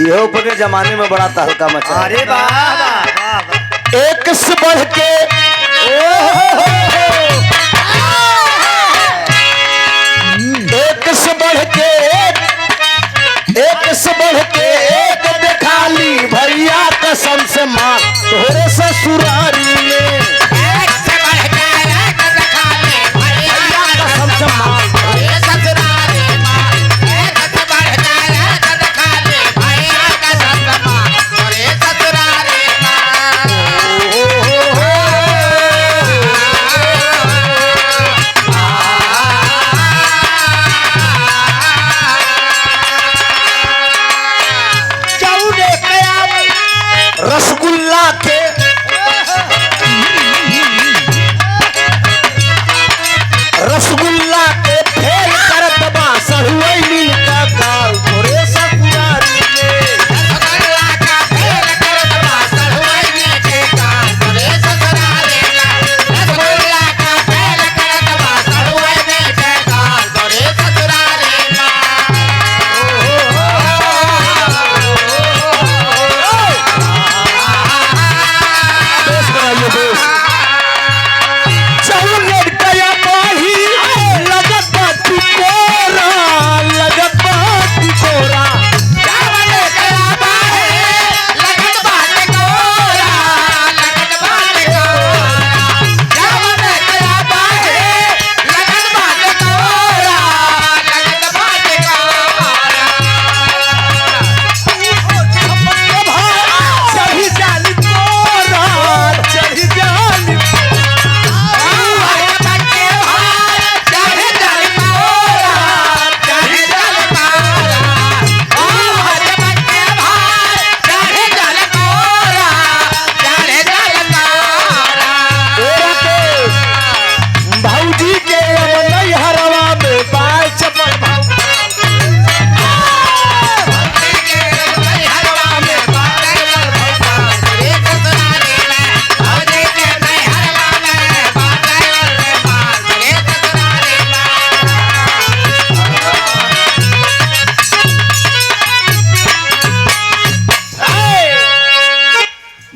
ये अपने जमाने में बड़ा तहलका मचा। अरे वाह, एक से बढ़ के एक से बढ़ के एक से बढ़ के एक देखा ली भैया कसम से मां तोरे ससुरारी में। एक से बढ़ के एक देखा ली भैया कसम से मां तोरे ससुरारी मां। एक से बढ़ के एक देखा ली भैया कसम से मां तोरे ससुरारी रसगुल्ला के रसगुल्ला के फेल करत बा सहुए मिल का गाल तोरे ससुरारी में। रसगुल्ला का फेल करत बा सहुए मिल के गाल तोरे ससुरारी में। रसगुल्ला का फेल करत बा सहुए मिल के गाल तोरे ससुरारी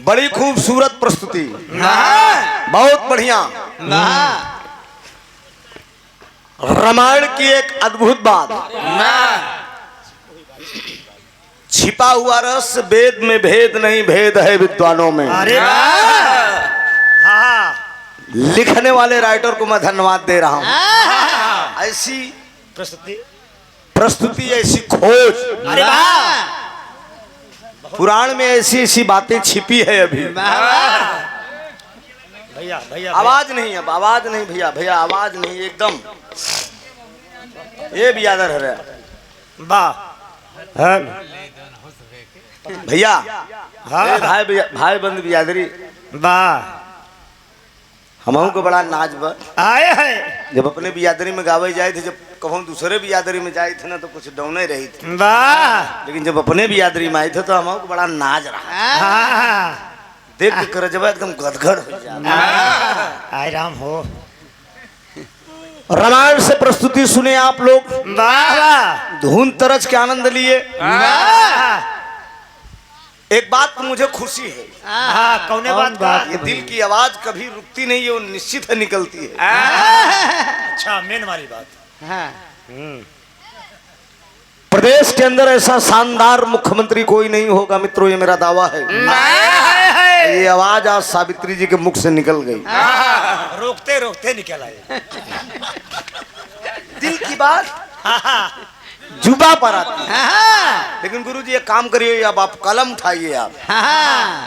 बड़ी खूबसूरत प्रस्तुति, बहुत बढ़िया। रामायण की एक अद्भुत बात, छिपा हुआ रस वेद में भेद नहीं, भेद है विद्वानों में। अरे लिखने वाले राइटर को मैं धन्यवाद दे रहा हूँ। ऐसी प्रस्तुति ऐसी खोज, अरे वाह, पुराण में ऐसी ऐसी बातें छिपी है अभी। भैया भैया आवाज नहीं, अब आवाज नहीं भैया, भैया आवाज नहीं एकदम। ये बियादर है वाह भैया, हाँ। भाई बंद बियादरी वाह, हमहू को बड़ा नाच बा। आए है जब अपने बियादरी में गावे जाए थे, जब कहूँ दूसरे बियादरी में जाए थे ना तो कुछ डौने रही थी, वाह, लेकिन जब अपने बियादरी में आए थे तो हमहू को बड़ा नाच रहा। हाँ, देख के कर जब एकदम गदगद हो जाता। आए राम हो। रामायण से प्रस्तुति सुने आप लोग, वाह वाह, धुन तरज के आनंद लिए। वाह, एक बात तो मुझे खुशी है, हाँ, कौने बात का? ये दिल की आवाज कभी रुकती नहीं है, वो निश्चित है निकलती है। अच्छा, मेन वाली बात। प्रदेश के अंदर ऐसा शानदार मुख्यमंत्री कोई नहीं होगा मित्रों, ये मेरा दावा है। ये आवाज आज सावित्री जी के मुख से निकल गई, रोकते रोकते निकल आए। दिल की बात जुबा पर आती है। लेकिन गुरुजी एक काम करिए, अब आप कलम उठाइए, आप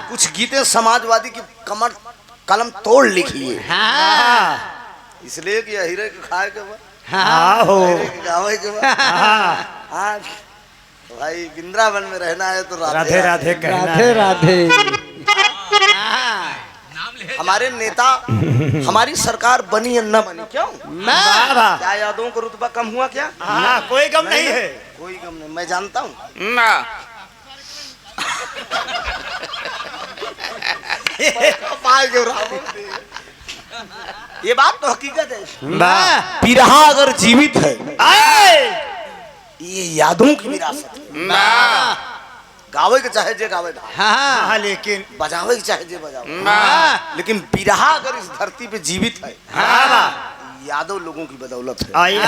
कुछ गीतें समाजवादी की कलम तोड़ लिखिए, इसलिए कि हीरे के खाए के बाद, हाँ हो, गावे के बाद, हाँ भाई वृंदावन में रहना है तो राधे राधे कहना राधे है। राधे। हमारे नेता, हमारी सरकार बनी या न बनी, क्यों वाह वाह, क्या यादों का रुतबा कम हुआ क्या? हाँ, कोई गम नहीं है। कोई गम नहीं, मैं जानता हूँ। ये बात तो हकीकत है। वाह, पिरहा अगर जीवित है, आए, ये यादों की विरासत है। गावे के चाहे जे गावे धा, हाँ, लेकिन बजावे के चाहे जे बजावे, वाह लेकिन बिरहा अगर इस धरती पे जीवित है, यादव लोगों की बदौलत है। आइए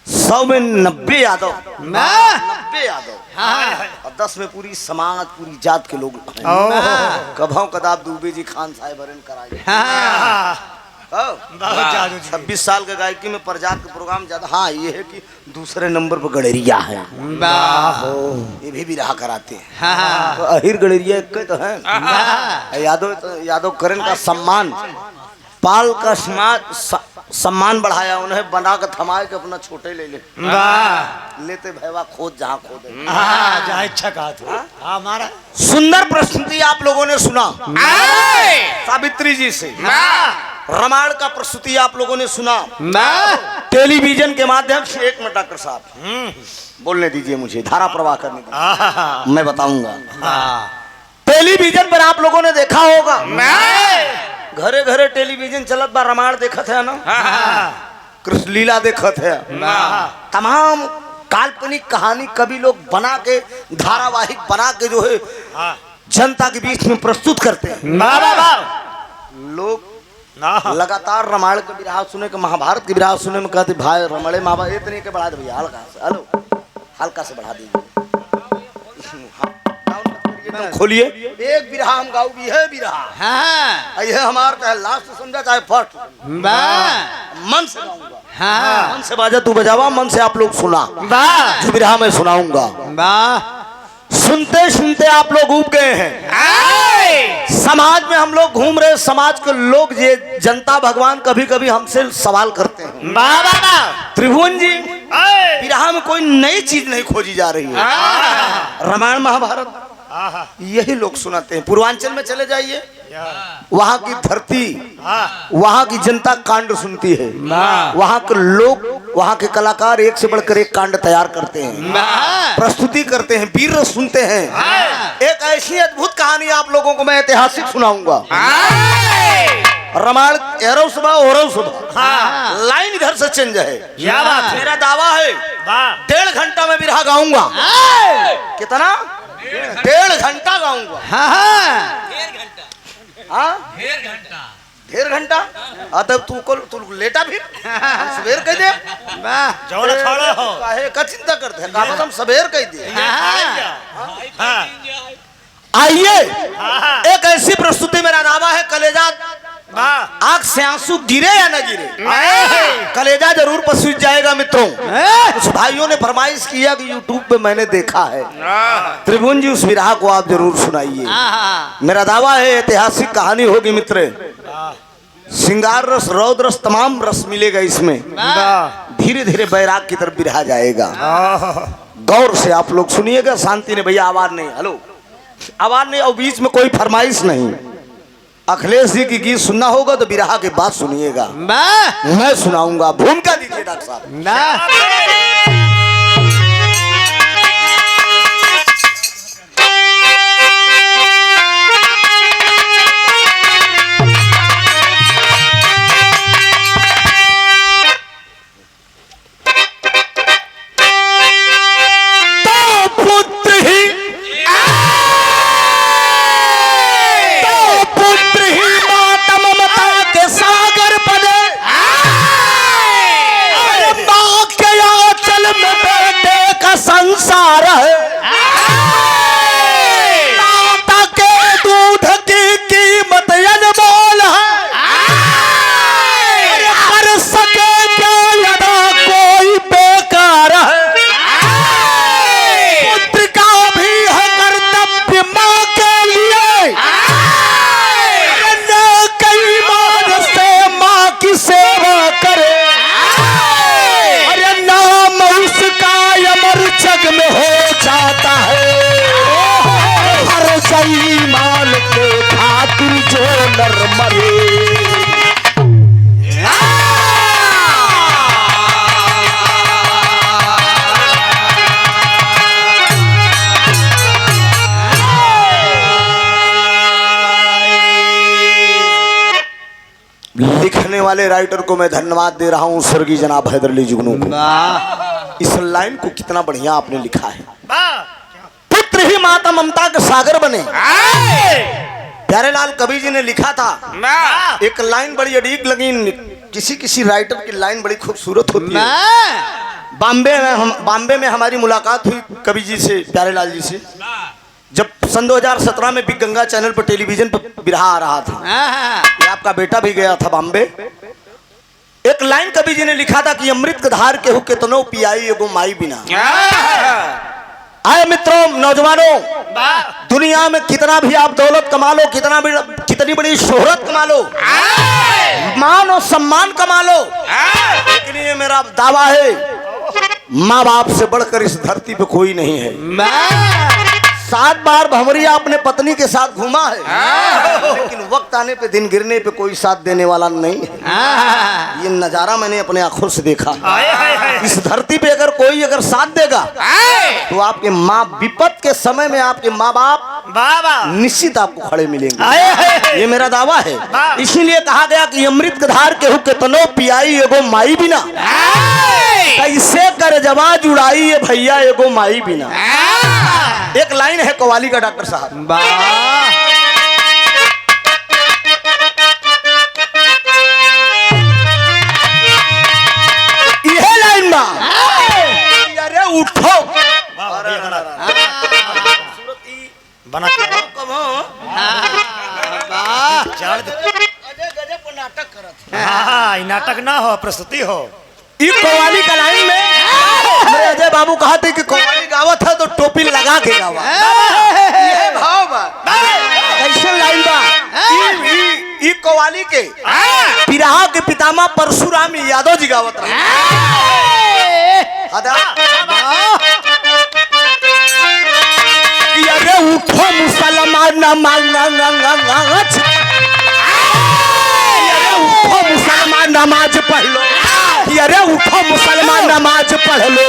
100 में 90 यादव, 90 यादव हाँ, और 10 में पूरी समाज पूरी जात के लोग हैं। ओह, कभाओ कदाब दुबे जी खान साहब हरन कराए। बहुत जादू जी। 26 साल के गायकी में प्रजात के प्रोग्राम ज्यादा। हाँ ये है कि दूसरे नंबर पर गड़ेरिया है, ये भी बिरहा कराते हैं। तो अहिर गड़ेरिया एक तो है। यादव करण का सम्मान, पाल का सम्मान बढ़ाया, उन्हें बना के थमाए के अपना छोटे ले ले लेते भैया खोद जहाँ खोदे। हाँ, जहाँ इच्छा कहा था। हाँ, हमारा सुंदर प्रस्तुति आप लोगों ने सुना सावित्री जी से। रामायण का प्रस्तुति आप लोगों ने सुना टेलीविजन के माध्यम से। एक मिनट डॉक्टर साहब बोलने दीजिए, मुझे धारा प्रवाह करने दीजिए, मैं बताऊंगा। टेलीविजन पर आप लोगों ने देखा होगा, घरे घरे टेलीविजन चलत बा, रामायण देखत है ना, कृष्ण लीला देखत है, तमाम काल्पनिक कहानी कवि लोग बना के धारावाहिक बना के जो है जनता के बीच में प्रस्तुत करते हैं। लोग लगातार रामायण के बिरहा सुने के, महाभारत के बिरहा सुने में कहते भाई रमणे मावा इतने के बढ़ा दे भैया, हल्का से हेलो हल्का से बढ़ा दीजिए, खोलिए। एक बिरहा हम गाऊ भी है बिरहा, ये हमार चाहे लास्ट समझा चाहे फर्स्ट, मन से गाऊंगा, मन से बाजा तू बजावा, मन से आप लोग सुना जो बिरहा मैं सुनाऊंगा। सुनते सुनते आप लोग उब गए हैं। समाज में हम लोग घूम रहे, समाज के लोग ये जनता भगवान कभी कभी हमसे सवाल करते हैं, त्रिभुवन जी बिरहा में कोई नई चीज नहीं खोजी जा रही है, रामायण महाभारत यही लोग सुनाते हैं। पूर्वांचल में चले जाइए, वहाँ की धरती, वहाँ की जनता कांड सुनती है, वहाँ के लोग, वहाँ के कलाकार एक से बढ़कर एक कांड तैयार करते हैं, प्रस्तुति करते हैं, वीर रस सुनते हैं। एक ऐसी अद्भुत कहानी आप लोगों को मैं ऐतिहासिक सुनाऊंगा। रामायण एरो सुबह ओरो सुबह, लाइन इधर से चेंज है। क्या बात है? मेरा दावा है 1.5 घंटा में बिरहा गाऊंगा। कितना? 1.5 घंटा गाऊंगा। ढेर घंटा तब तू लेटा फिर सवेर कह दे, काहे का चिंता करते हैं, हम सवेर कह दे। आइए एक ऐसी प्रस्तुति मेरा दावा है, कलेजा आंख से आंसू गिरे या न गिरे, कलेजा जरूर पसीज जाएगा मित्रों। कुछ भाइयों ने फरमाइश किया कि यूट्यूब पे मैंने देखा है, त्रिभुवन जी उस बिरहा को आप जरूर सुनाइए। मेरा दावा है ऐतिहासिक कहानी होगी मित्र, श्रृंगार रस, रौद्र रस, तमाम रस मिलेगा इसमें। धीरे धीरे बैराग की तरफ बिरहा जाएगा। गौर से आप लोग सुनिएगा, शांति ने भैया आवाज नहीं, हेलो आवाज नहीं, और बीच में कोई फरमाइश नहीं। अखिलेश जी की गीत सुनना होगा तो बिरहा के बाद सुनिएगा, मैं सुनाऊंगा। भूमिका दीजिए डॉक्टर साहब। संसार है माता के दूध की कीमत अनमोल है, कर सके क्या यदा कोई बेकार है, पुत्र का भी है कर्तव्य माँ के लिए, कई मान से माँ की सेवा करे, अरे नाम उसका अमर जग में हो जाता है, हर सही मान के खातिर जो नर मरे। लिखने वाले राइटर को मैं धन्यवाद दे रहा हूँ, स्वर्गीय जनाब हैदरअली जुगनू को। इस लाइन को कितना बढ़िया आपने लिखा है। पुत्र ही माता ममता के सागर बने। प्यारेलाल कवि जी ने लिखा था एक लाइन बड़ी अड़ीक लगी, किसी किसी राइटर की लाइन बड़ी खूबसूरत होती है। बॉम्बे में हमारी मुलाकात हुई कवि जी से, प्यारेलाल जी से, जब सन 2017 में बिग गंगा चैनल पर टेलीविजन पर बिरहा आ रहा था। ये आपका बेटा भी गया था बॉम्बे। एक लाइन कवि जी ने लिखा था कि अमृत धार केहू केतनो पियाई एगो माई बिना। आए मित्रों, नौजवानों, दुनिया में कितना भी आप दौलत कमा लो, कितनी बड़ी शोहरत कमा लो, मान और सम्मान कमा लो, लेकिन ये मेरा दावा है, माँ बाप से बढ़कर इस धरती पे कोई नहीं है। 7 बार भंवरिया अपने पत्नी के साथ घूमा है, लेकिन वक्त आने पे, दिन गिरने पे कोई साथ देने वाला नहीं है। ये नजारा मैंने अपने आंखों से देखा। इस धरती पे अगर कोई साथ देगा तो आपके माँ विपत के समय में आपके माँ बाप निश्चित आपको खड़े मिलेंगे। ये मेरा दावा है। इसीलिए कहा गया कि अमृत धार केहू केतनो पियाई एगो माई बिना, कैसे कर जवा जुड़ाई ये भैया एगो माई बिना। एक लाइन है कव्वाली का डॉक्टर साहब, यह लाइन बा, अरे उठो बना नाटक करत। नाटक ना हो, प्रस्तुति हो। इस कव्वाली का लाइन में मेरे अजय बाबू कहा थे कि कव्वाली गावत है तो टोपी लगा के गावा। ये भाव बा, कैसे लाइन बा। ई कव्वाली के पिराहा के पितामह परशुराम यादव जी गावत रहे। अरे उठो मुसलमान नमाज, उठो मुसलमान नमाज पढ़ लो, अरे उठो मुसलमान नमाज पढ़ लो,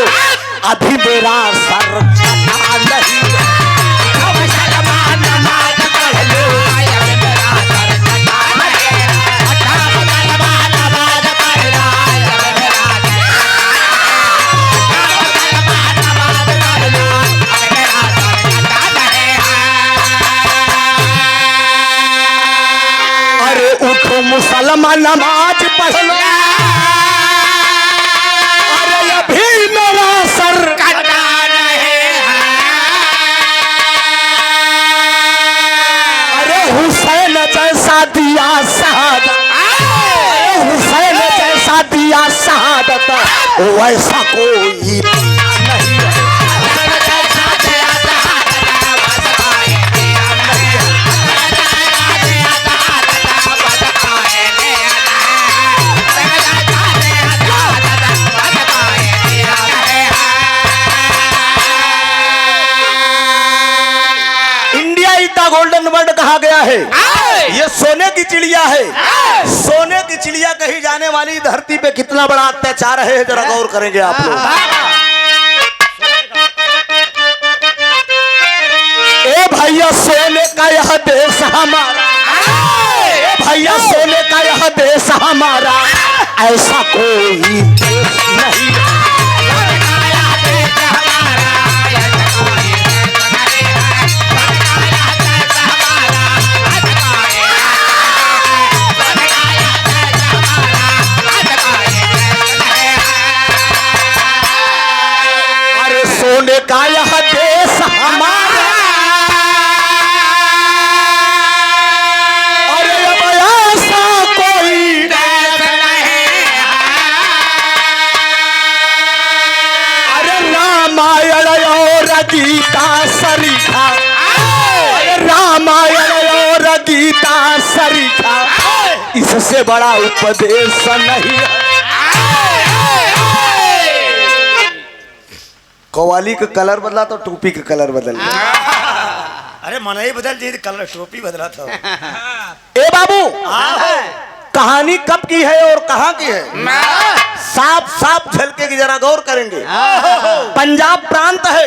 अभी मेरा सर झुका नहीं। उठो मुसलमान नमाज पढ़ लो, अभी मेरा सर झुका नहीं। उठो मुसलमान नमाज पढ़ लो, अभी मेरा अरे उठो मुसलमान नमाज पढ़ लो, अरे अभी मेरा सर कटा नहीं है। अरे हुसैन जैसा दिया शहादत, हुसैन जैसा दिया शहादत, वैसा कोई नहीं है। गोल्डन वर्ड कहा गया है, ये सोने की चिड़िया है। सोने की चिड़िया कही जाने वाली धरती पे कितना बड़ा अत्याचार है, जरा गौर करेंगे आप लोग। ए भैया सोने का यह देश हमारा, ए भैया सोने का यह देश हमारा, ऐसा कोई देश नहीं। सोने का यह देश हमारा, अरे अब ऐसा कोई देश नहीं है। अरे रामायण और गीता सरीखा, अरे रामायण और गीता सरीखा, इससे बड़ा उपदेश नहीं है। कव्वाली का कलर बदला तो टोपी का कलर बदल गया। अरे मन ही बदल जी, कलर टोपी बदला था। ए बाबू, कहानी कब की है और कहां की है, साफ साफ झलके की जरा गौर करेंगे। पंजाब प्रांत है,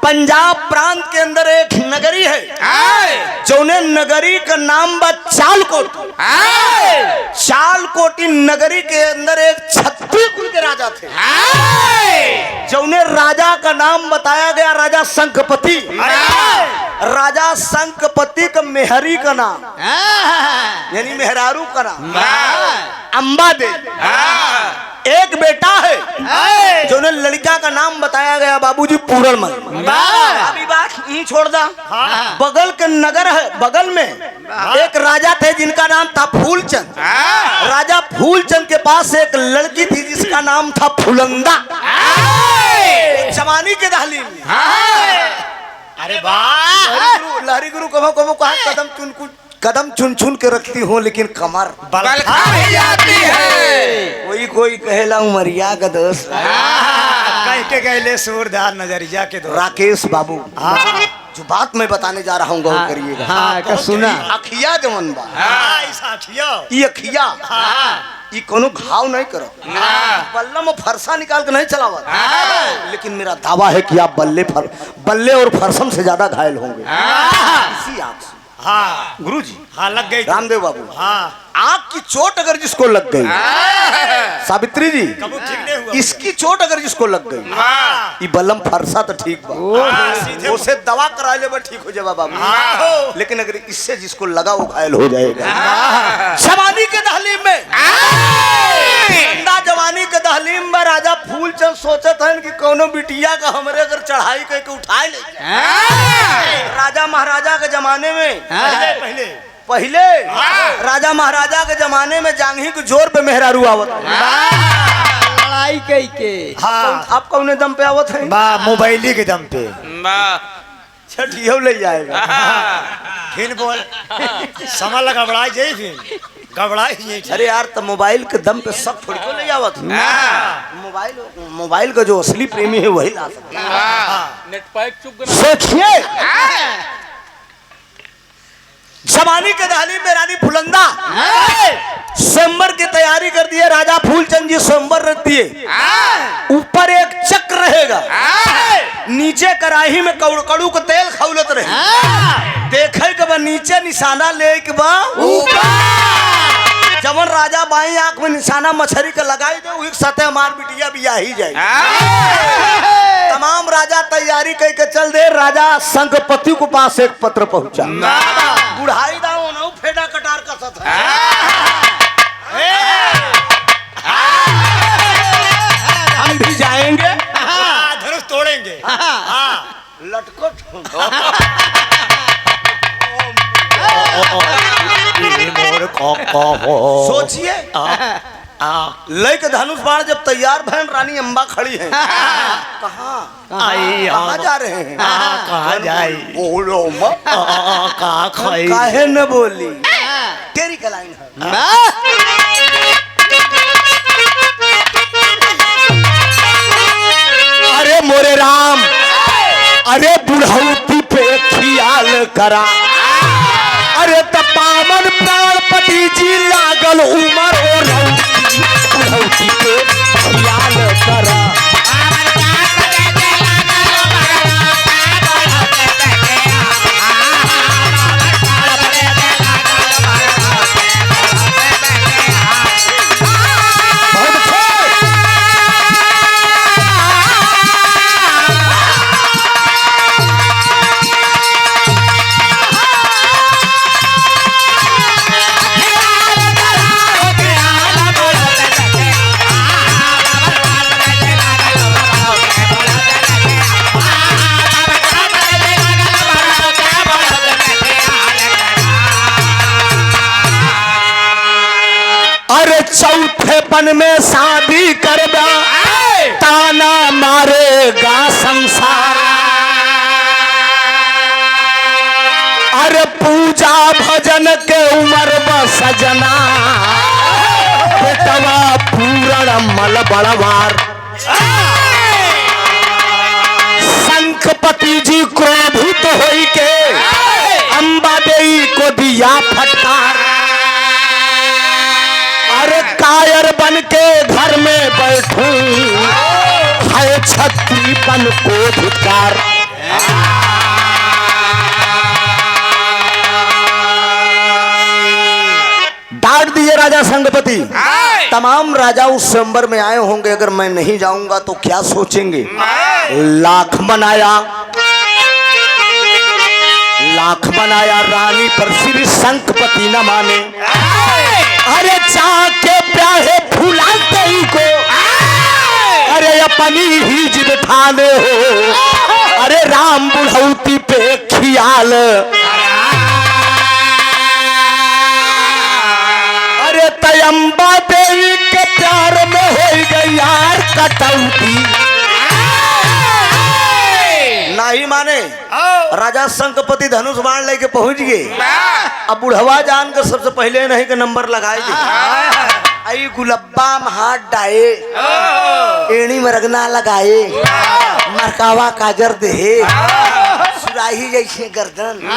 पंजाब प्रांत के अंदर एक नगरी है जौने नगरी का नाम बा चालकोट। चालकोटी नगरी के अंदर एक छत्तीस कुल के राजा थे जौने राजा का नाम बताया गया राजा शंखपति। राजा शंखपति का मेहरी का नाम यानी मेहरारू का नाम अंबा दे। एक बेटा है जो लड़का का नाम बताया गया बाबूजी पूरणमल। अभी बात नहीं छोड़ दा। बगल के नगर है, बगल में एक राजा थे जिनका नाम था फूलचंद। राजा फूलचंद के पास एक लड़की थी जिसका नाम था फुलंदा। जवानी के दहलीज में अरे वाह लहरी गुरु कभो कभो कहा कदम चुन चुन के रखती हूँ लेकिन कमर बल खा जाती है। कोई कहेला उमरिया का दोस्त कह के गए सूरदार नजरिया के दो राकेश बाबू। जो बात मैं बताने जा रहा हूँ गौर करिएगा। का सुना अखिया जवन बा ये ये अखिया ये कोनो घाव नहीं करो, बल्ला में फरसा निकाल के नहीं चलावा। लेकिन मेरा दावा है कि आप बल्ले और फरसम से ज्यादा घायल होंगे इसी आंख से। हाँ गुरुजी हाँ लग गई रामदेव बाबू। हाँ आंख की चोट अगर जिसको लग गई सावित्री जी कबू ठीक नहीं हुआ इसकी चोट अगर जिसको लग गई ये बलम फरसा तो ठीक बा उसे दवा करा ले ठीक हो जाएगा बाबू। लेकिन अगर इससे जिसको लगा वो घायल हो जाएगा। जवानी के दहलीम में जवानी के दहलीम में राजा फूलचंद सोचत हैं कि कोनो बिटिया का हमरे अगर चढ़ाई करके उठाए ले। राजा महाराजा के जमाने में पहले राजा महाराजा के जमाने में जांघी के जोर पे मेहरारू आवत लड़ाई कई के। हाँ आप कौन दम पे आवत है मोबाइली के दम पे छठियो ले जाएगा। फिर बोल समय लगा घबराई जाए फिर घबराई जाए। अरे यार तो मोबाइल के दम पे सब थोड़ी को ले आवत मोबाइल का जो असली प्रेमी है वही ला सकता। सोचिए जवानी के दहलीज में रानी फुलंदा स्वयंवर की तैयारी कर दी है। राजा फूलचंद जी स्वयंवर रखती है। ऊपर एक चक्र रहेगा, नीचे कड़ाही में कड़ू का तेल खौलत रहे। देखे के बा नीचे निशाना ले के बा जवन राजा बाई आंख में निशाना मछली का लगाई दे वही सतह मार बिटिया भी आ ही जाए। तमाम राजा तैयारी करके चल दे। राजा शंखपति को पास एक पत्र पहुंचा। बुढ़ाई दाओ ना फेडा कटार का सत हम भी जाएंगे धनुष तोड़ेंगे। लटको सोचिए लय के धनुष बाण जब तैयार भैन रानी अंबा खड़ी है। कहाँ जा रहे हैं? कहाँ जाए बोलो मत कहाँ खाई काहे न बोली तेरी कलाइन है। अरे मोरे राम अरे बुढ़ौती पे खियाल करा। अरे तपावन प्राणपति जी लागल उमर और बुढ़ौती पे खियाल करा। चौथे पन में शादी करबा ताना मारेगा संसार। अरे पूजा भजन के उम्र बसजना बेटवा पूरण मल बड़वार। शंखपति जी क्रोधित होई के अंबा देई को दिया फटकार। अरे कायर बन के घर में बैठूं है छत्री बन को धिकार। डांट दिए राजा संगपति। तमाम राजा उस स्वयंवर में आए होंगे, अगर मैं नहीं जाऊंगा तो क्या सोचेंगे। लाख बनाया रानी पर श्री संगपति न माने। अरे चाके प्याहे फुलाते ही को, अरे अपनी ही जिद ठाने हो। अरे राम बुढ़ौती पे खियाल, अरे तयम्बा देवी के प्यार में हो गई यार कटौती। नहीं माने, राजा संगपति धनुष बाण लेके पहुंच गए। अब बुढ़वा जान कर सबसे पहले नहीं के नंबर लगाए आई गुलब्बा में हाथ डाए, एड़ी में रगना लगाए, मरकावा काजर देहे, सुराही जैसे गर्दन,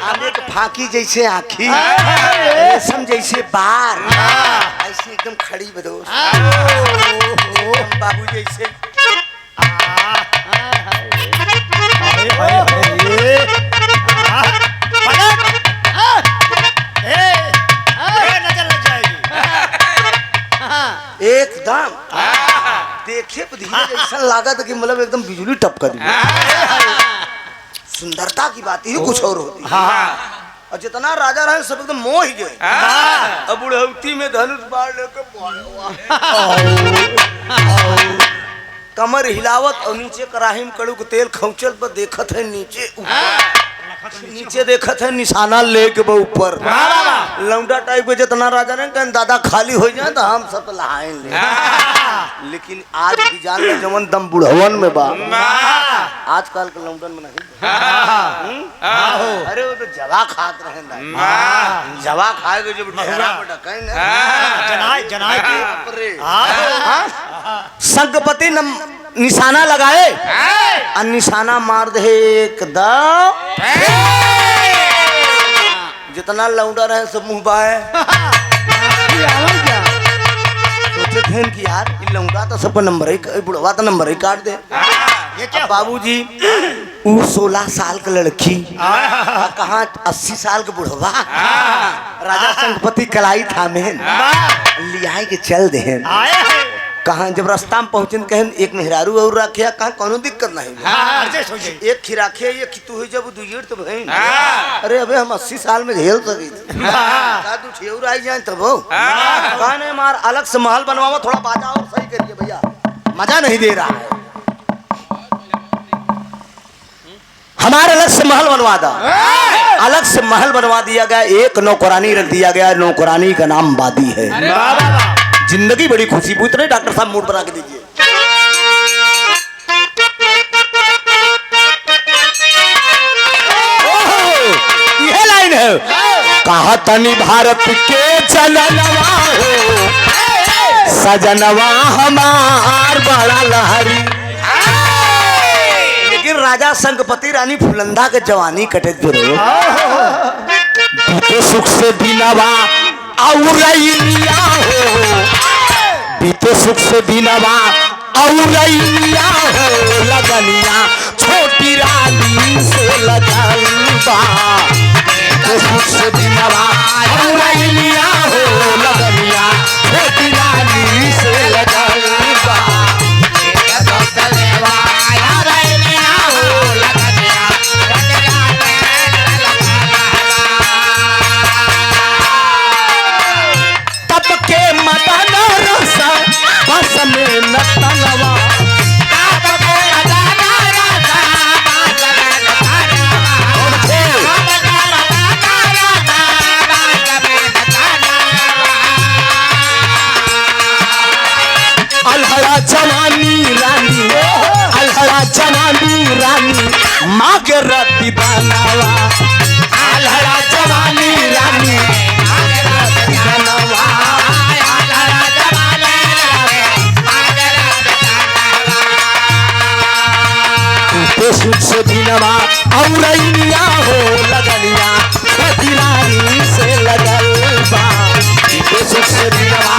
आमे के फांकी जैसे आँखी, रेशम जैसे बार, ऐसे एकदम खड़ी बदोस बाबू जैसे। एकदम देखे धीरे ऐसा लागत कि मतलब एकदम बिजली टपका दी। सुंदरता की बात ही कुछ और होती है। और जितना राजा रहे सब एकदम मोह ही गए। अब बुढ़ौती में धनुष बाण लेकर कमर हिलावत और नीचे कराही में कड़ू के तेल खौचल पर देखत है नीचे देखत है निशाना लेके ऊपर लौंडा टाइप के जितना राजा ने कहा दादा खाली हो जाए तो हम सब लहाएंगे। लेकिन आज की जान में जमन दम बुढ़वन में बा, आजकल के लौंडन में नहीं। अरे वो तो जवा खात रहे ना, जवा खाएगा जब ढेरा पर डकाई ना संगपति निशाना लगाए और निशाना मार दे एकदम। जितना लौंडा रहे सब मुंह बाए। सोचे थे कि यार ये लौंडा तो सबको नंबर ही, बुढ़वा तो नंबर ही काट दे। बाबूजी वो 16 साल का लड़की कहाँ 80 साल का बुढ़वा। राजा संगपति कलाई थामे लिया के चल दे। कहाँ जब रास्ता में पहुंचे कहें एक मेहरारू और रखे कहाँ कोनो दिक्कत नहीं। एक खिराखे ये कि तू जब दुजेड़ तो बहन। अरे अबे हम 80 साल में झेल सकी तू ठेउर आई जाए तब कहा नहीं मार अलग से महल बनवाओ, थोड़ा बाजा और सही करिए भैया, मजा नहीं दे रहा है। हमारे अलग से महल बनवा दा, अलग से महल बनवा दिया गया। एक नौकरानी रख दिया गया, नौकरानी का नाम बादी है। जिंदगी बड़ी खुशी पूछ रहे डॉक्टर साहब मूड बना के दीजिए। यह लाइन है, कहा तनी भारत के जननवा हो सजनवा हमार बड़ा लहरी। लेकिन राजा संगपति रानी फुलंदा के जवानी कटे जरूर बीते सुख से दिनवा औरैया हो, बीते सुख से दिनवा औरैया हो, लगनिया छोटी रानी से लगल बा। बीते सुख से दिनवा औरैया हो, लगनिया छोटी रानी से लगल बा। मागे रति दानवा आल्हड़ा जवानी रानी मागे रति दानवा आल्हड़ा जवानी रानी मागे रति दानवा। तू सुख से दिनवा औरैया हो, लगनिया छोटी रानी से लगल बा। तू सुख से दिनवा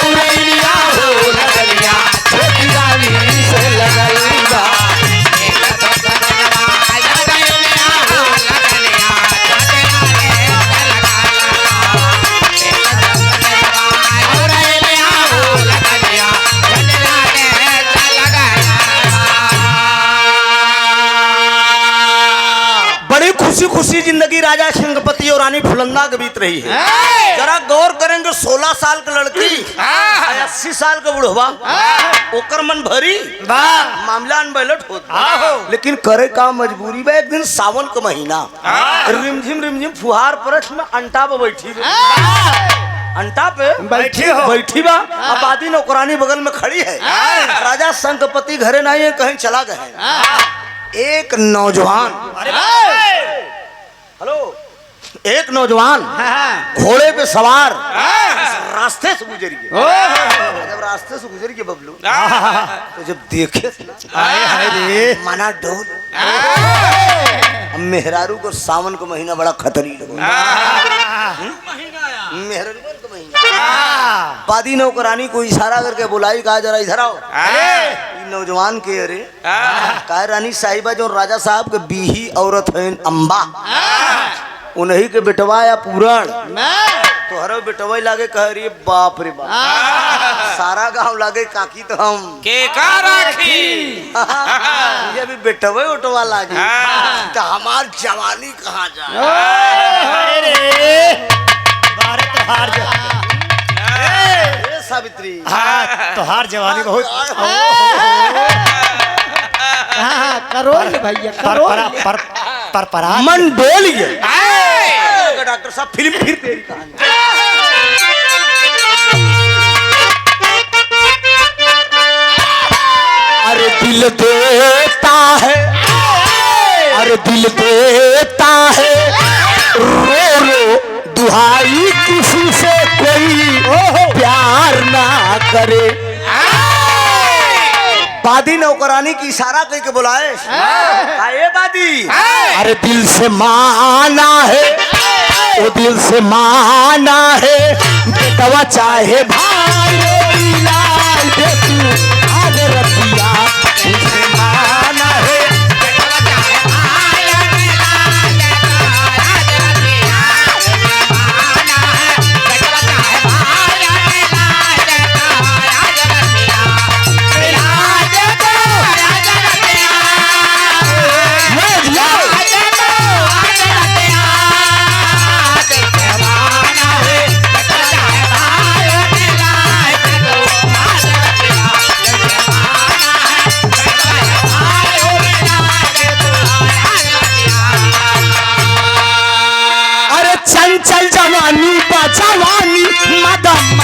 औरैया हो, लगनिया छोटी रानी से लगल बा। खुशी खुशी जिंदगी राजा संगपति और रानी फुलंदा के बीत रही है। जरा गौर करेंगे 16 साल की लड़की 80 साल का बुढ़वा ओकर मन भरी मामला अनबैलट होता, लेकिन करे का मजबूरी बा। एक दिन सावन का महीना रिमझिम फुहार परछ में अंटा पे बैठी अंटा पे बैठी बा। अब बादी नौकरानी बगल में खड़ी है। राजा संगपति घरे नहीं है, कहीं चला गए। एक नौजवान हेलो एक नौजवान घोड़े पे सवार रास्ते से गुजर गया। जब रास्ते से गुजर गया बबलू तो जब देखे मना डोल मेहरारू को सावन का महीना बड़ा खतरी लगा। मेहरारू का महीना बादी नौकरानी को इशारा करके बुलाई, कहा जरा इधर आओ। नौजवान के अरे कहा रानी साहिबा जो राजा साहब के बीही औरत है अम्बा उन्हीं के बेटवा या पूरण तो हर बेटवा लागे कह रही बाप रे बाप सारा गांव लागे काकी तो हम के का राखी ये भी बेटवा उठवा लागे तो हमार जवानी कहाँ जाए। सावित्री तोहार जवानी बहुत करोल भैया करोल पर मन डोल गया। डॉक्टर साहब फिल्म फिर तेरी कहानी। अरे दिल देता है, अरे दिल देता है, रो रो दुहाई किसी से कोई प्यार ना करे। बादी नौकरानी की इशारा करके बुलाए, आए बादी। अरे दिल से माना है, वो दिल से माना है, बेटवा चाहे भाई लाल दे तू आज रतिया। दिल से माना है, बेटवा चाहे भाई लाल दे तू आज रतिया। माना है, बेटवा चाहे भाई लाल दे तू आज रतिया। चंचल जवानी जवानी मदम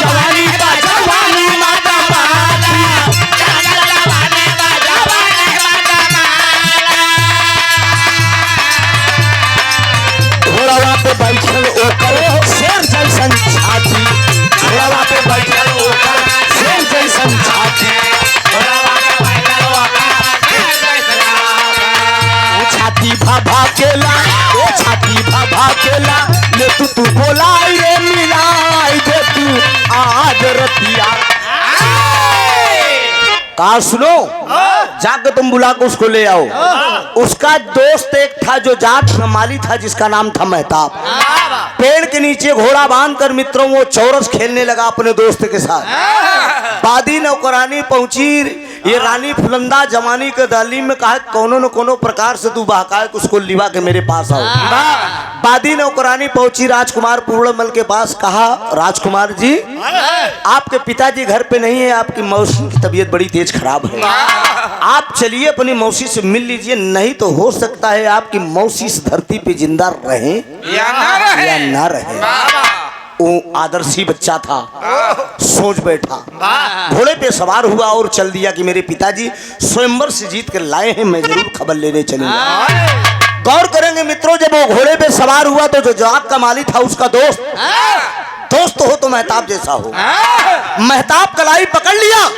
जवानी जवानी मदम घोड़वा पे बैठल ओकर शेर जैसन छाती, घोड़वा पे बैठल ओकर शेर जैसन छाती, घोड़वा पे बैठल ओकर शेर जैसन छाती। भा केला ओ छाती भा केला ले तू बोलाई रे मिलाई दे तू आज रतिया। कहा सुनो जाकर तुम बुला के उसको ले आओ। उसका दोस्त एक था जो जाट माली था जिसका नाम था मेहताब। पेड़ के नीचे घोड़ा बांधकर मित्रों वो चौरस खेलने लगा अपने दोस्त के साथ। बादी नौकरानी पहुंची, ये रानी फुलंदा जवानी के तालीम में कहा कोनो न कोनो प्रकार से तू बहकाए उसको लिवा के मेरे पास आओ। बादी नौकरानी पहुंची राजकुमार पूर्णमल के पास, कहा राजकुमार जी आपके पिताजी घर पे नहीं है, आपकी मौसी की तबीयत बड़ी तेज खराब है, आप चलिए अपनी मौसी से मिल लीजिए, नहीं तो हो सकता है आपकी मौसी इस धरती पे जिंदा रहे या ना रहे। वो आदर्शी बच्चा था, सोच बैठा, घोड़े पे सवार हुआ और चल दिया कि मेरे पिताजी स्वयंवर से जीत कर लाए हैं, मैं जरूर खबर लेने चलूंगा। गौर करेंगे मित्रों, जब वो घोड़े पे सवार हुआ तो जो जाट का माली था उसका दोस्त हो तो मेहताब जैसा हो। मेहताब कलाई पकड़ लिया,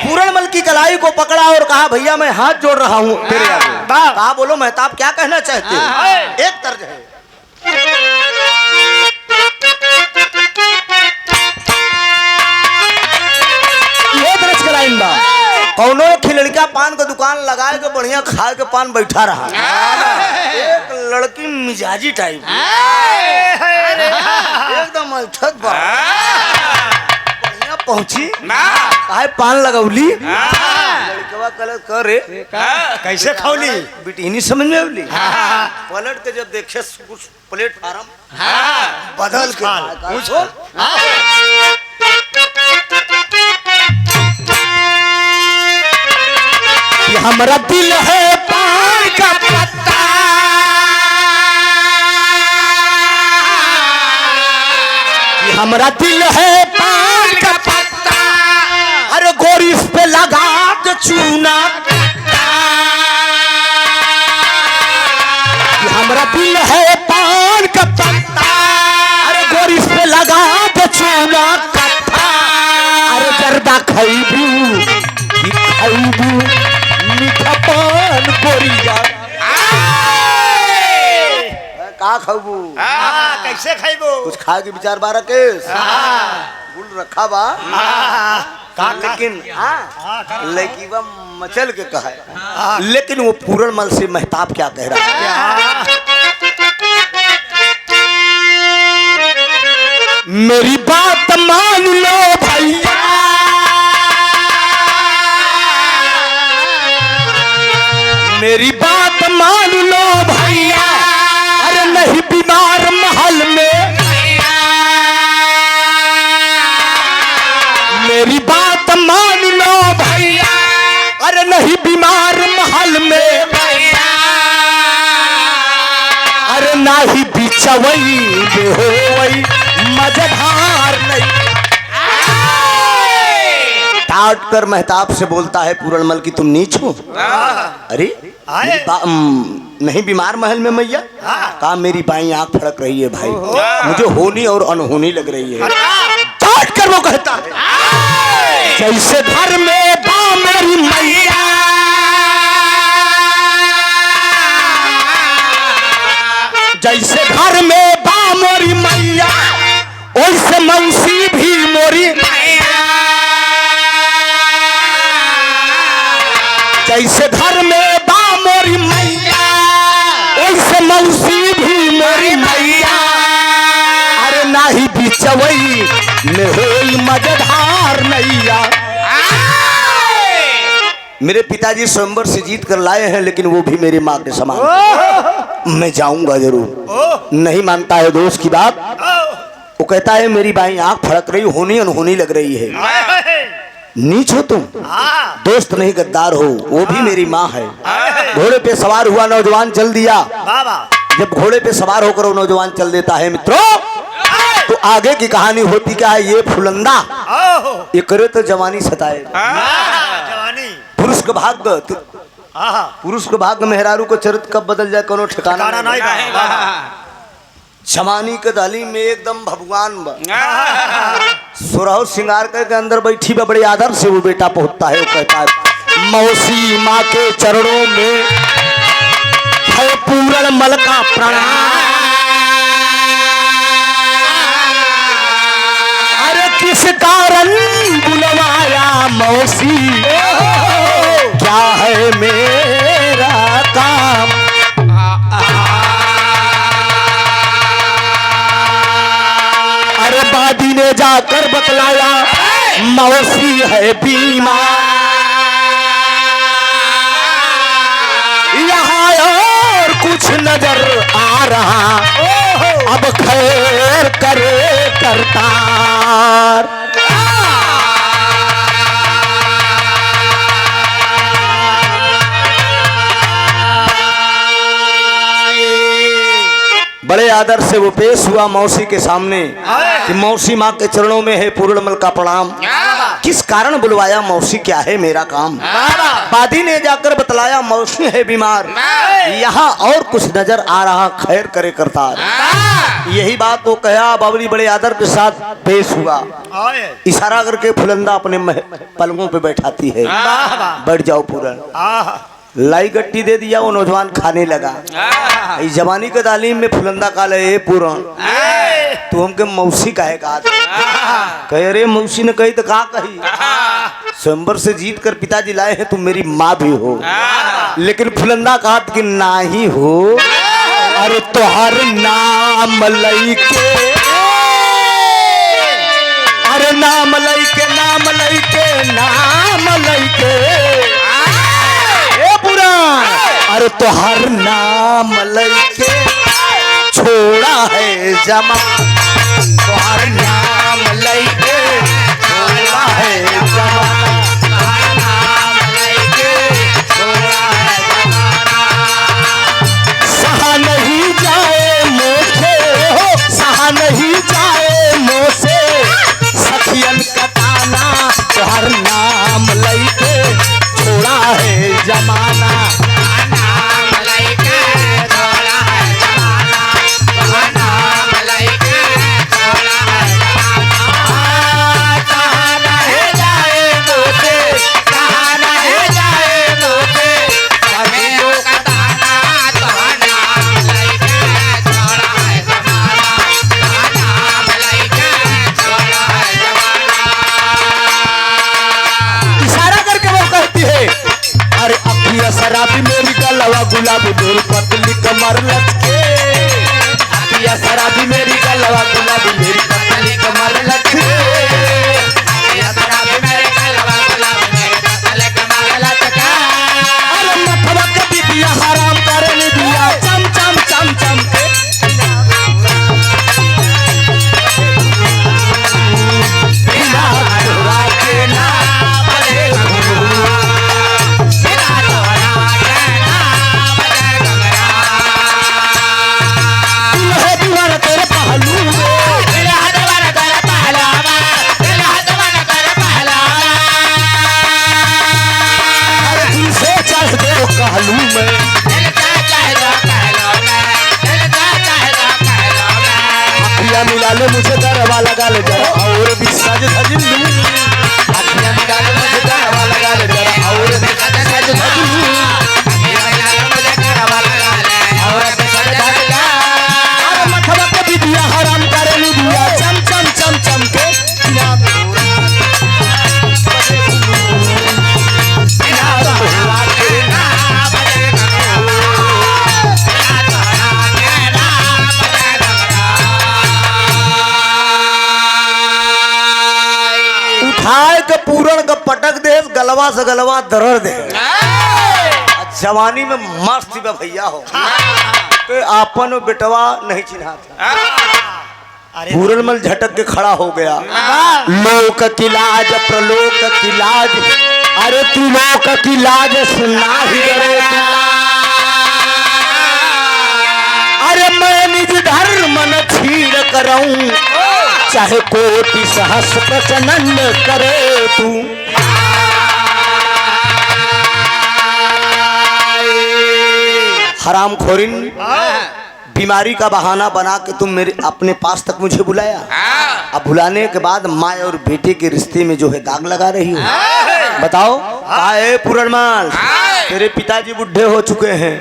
पूरणमल की कलाई को पकड़ा और कहा भैया मैं हाथ जोड़ रहा हूँ तेरे आगे। कहा बोलो मेहताब क्या कहना चाहते हो। एक तर्ज है, कौनो खिलड़का पान का दुकान लगाए के बढ़िया खाए के पान बैठा रहा। एक लड़की मिजाजी टाइप एकदम अछत बढ़िया पहुंची, काहे पान लगौली, लड़कवा हवा कलर करे कैसे खौली बेटी नहीं समझ में आवली पलट के जब देखे कुछ प्लेटफार्म बदल के पूछो कि हमारा दिल है पान का पत्ता, कि हमारा दिल है पान का पत्ता, अरे गोरी इस पे लगा दे चूना, कि हमारा दिल है पान का पत्ता, अरे गोरी इस पे लगा दे चूना कत्था, अरे जर्दा खैबू खैबू मीठा पान गोरिया का खाबू कैसे खाइबो कुछ खा के विचार बारा केस गुल रखा बा लेकिन लड़की बा मचल के कहा है लेकिन वो पूरन मल से महताब क्या कह रहा है मेरी बात मान लो भैया, मेरी बात मान लो भैया, अरे नहीं बीमार महल में, मेरी बात मान लो भैया, अरे नहीं बीमार महल में, अरे ना ही बिचवई बेहोवई मजेदार नहीं। टाट कर महताब से बोलता है पूरनमल की तुम नीच हो अरे नहीं बीमार महल में मैया कहा मेरी बाई आंख फड़क रही है भाई मुझे होनी और अनहोनी लग रही है काट कर वो कहता है जैसे घर में बा मेरी मैया, जैसे घर में बा मोरी मैया, वैसे मौसी भी मोरी मैया, जैसे घर में बा मोरी मैया, वैसे मौसी भी मोरी मैया, अरे ना ही बिचवई में होई मजेदार नैया। मेरे पिताजी स्वयंवर से जीत कर लाए हैं लेकिन वो भी मेरी माँ के समान मैं जाऊंगा जरूर नहीं मानता है दोस्त की बात वो कहता है मेरी बाई आंख फड़क रही होनी अनहोनी लग रही है नीच हो तुम दोस्त नहीं गद्दार हो वो भी मेरी माँ है घोड़े पे सवार हुआ नौजवान चल दिया जब घोड़े पे सवार होकर वो नौजवान चल देता है मित्रों तो आगे की कहानी होती क्या है ये फुलंदा ये करे तो जवानी सताए पुरुष का भाग्य पुरुष के भाग्य मेहरारू को चरित्र कब बदल जाए कोनो ठिकाना नहीं जवानी के दाली में एकदम भगवान सुरह श्रृंगार करके अंदर बैठी बा बड़े आदर से वो बेटा पहुंचता है वो कहता है मौसी माँ के चरणों में है पूरन मल का प्रणाम, अरे किस कारण बुलवाया मौसी, क्या है मेरा काम, अरे बादी ने जाकर बतलाया मौसी है बीमार, यहाँ और कुछ नजर आ रहा, अब खैर करे करतार। बड़े आदर से वो पेश हुआ मौसी के सामने कि मौसी माँ के चरणों में है पूर्णमल का प्रणाम किस कारण बुलवाया मौसी क्या है मेरा काम बादी ने जाकर बतलाया मौसी है बीमार यहाँ और कुछ नजर आ रहा खैर करे करतार यही बात वो कहा बाबरी बड़े आदर के साथ पेश हुआ इशारा करके फुलंदा अपने पलंगों पे बैठाती है बैठ जाओ पूरन लाई गट्टी दे दिया वो नौजवान खाने लगा इस जवानी के तालीम में फुलंदा काले ए पूरन तू हमके मौसी काहे कहा कहे अरे मौसी ने कही तो कहा कही स्वयंवर से जीत कर पिताजी लाए हैं तुम मेरी माँ भी हो लेकिन फुलंदा कहा कि ना ही हो अरे तोहर नाम लइके, अरे नाम लइके नाम लइके नाम लइके तो हर नाम लेके छोड़ा है जमाना, तो हर नाम लेके छोड़ा है जमाना, हर नाम लेके छोड़ा है जमाना। सहा नहीं जाए मोसे, सहा नहीं जाए मोसे सखियन का ताना, तो हर नाम लेके छोड़ा है जमाना, हर नाम लेके छोड़ा है जमाना, हर नाम लेके छोड़ा है जमाना। कहाँ नहीं जाए मोसे, कहाँ नहीं जाए मोसे सखियों का ताना, तो हर नाम लेके छोड़ा है जमाना, हर नाम लेके छोड़ा है जमाना। इशारा करके वो कहती है, अरे अखिया शराबी मेरी गलवा गुलाबी मेरी पतली कमर लचके, अखिया शराबी मेरी गलवा गुलाबी मेरी पतली कमर लचके, ये शराबी मेरे गलवा गुलाबी मेरे पतले कमर लचके। अरे नथवा के बिटिया हराम करे नी दिया चम चम चम चम के, बिना तोरा के ना बजे बिना तोरा के ना बजे गगरा। दिल है दीवाना तेरे पहलू में, दिल हदवन कर पहलावा, दिल हदवन कर पहलावा। अरे दिल से चढ़ दे वो कहलू में, दिल का चाहे दो कहलो मैं, दिल का चाहे दो कहलो मैं। अखियाँ मिला ले मुझे दरवा लगा ले जरा और भी सज धज लूं, अखियाँ मिला ले मुझे दरवा लगा ले जरा और भी सज धज लूं, ये मिला मुझे करवा लगा ले और भी सज धज ला। अरे मथवा के बिटिया हराम करे नी दिया चम चम चम चम के, बिना तोरा बिना तोरा के ना बजे गगरा, बिना तोरा के ना बजे गगरा। उठाए के पूरण का पटक दे, गलवा से गलवा दरर दे। जवानी में मस्त बा भैया हो तो आपन बेटवा नहीं चिन्हा था, अरे पूरन मल झटक के खड़ा हो गया। लोक की लाज प्रलोक की लाज, अरे तू लोक की लाज सुना ही करे तू, अरे मैं निज धर्म न छीड़ करऊं, चाहे कोटि सहस्र प्रचनन करे तू, हराम खोरिन बीमारी का बहाना बना के तुम मेरे अपने पास तक मुझे बुलाया। अब बुलाने के बाद माँ और बेटे के रिश्ते में जो है दाग लगा रही हो। बताओ आए पूरणमाल, तेरे पिताजी बुढ़े हो चुके हैं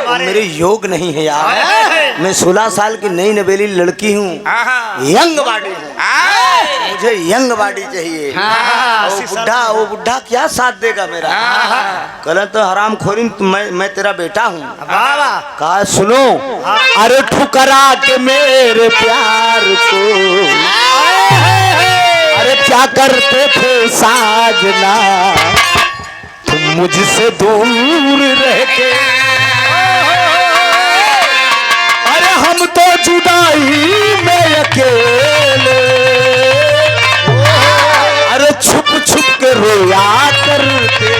और मेरे योग नहीं है यार। मैं 16 साल की नई नवेली लड़की हूँ, यंग बॉडी हूँ, मुझे यंग बॉडी चाहिए। वो बुढ़ा क्या साथ देगा मेरा? कल तो हराम खोरी मैं तेरा बेटा हूँ। कहा सुनो, अरे ठुकरा के मेरे प्यार को, अरे क्या करते थे साजना तुम मुझसे दूर रह के, अरे हम तो जुदाई में अकेले, अरे छुप छुप के रोया करते थे।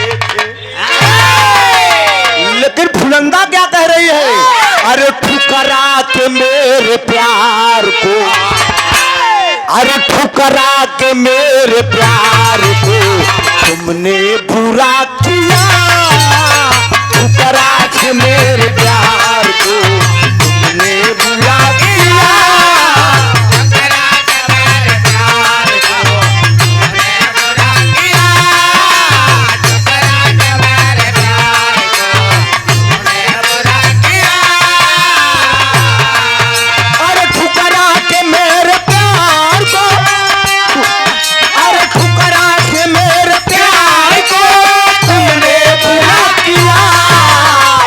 लेकिन फुलंदा क्या कह रही है? अरे ठुकरा के मेरे प्यार को, अरे ठुकरा के मेरे प्यार को तुमने बुरा किया, ठुकरा के मेरे प्यार को तुमने बुरा किया, ठुकरा के मेरे प्यार को तुमने बुरा किया, ठुकरा के मेरे प्यार को तुमने बुरा किया। अरे ठुकरा के मेरे प्यार को, अरे ठुकरा के मेरे प्यार को तुमने बुरा किया,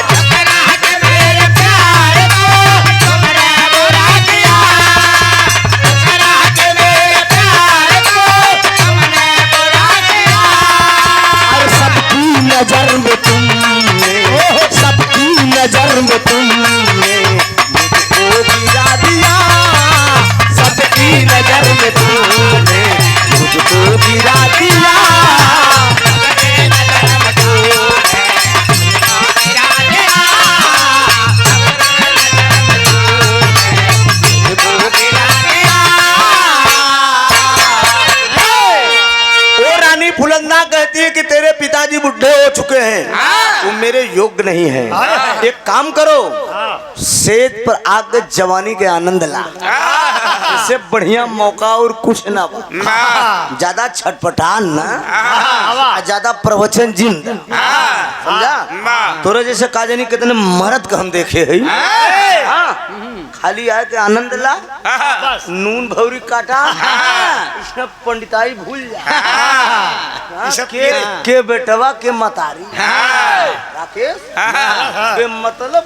ठुकरा के मेरे प्यार को तुमने बुरा किया, ठुकरा के मेरे प्यार को तुमने बुरा किया। और सबकी नजर में तुमने, सबकी चुके हैं वो मेरे योग्य नहीं है। एक काम करो, सेज पर आकर जवानी के आनंद ला, इससे बढ़िया मौका और कुछ ना बा। ज्यादा छटपटान ना, ज्यादा प्रवचन जिन, समझा? तोरे जैसे काजनी कितने मर्द का हम देखे है, खाली आए के आनंद ला, नून भौरी काटा, इसमें पंडिताई भूल जा। के बेटवा के मतारी राकेश के मतलब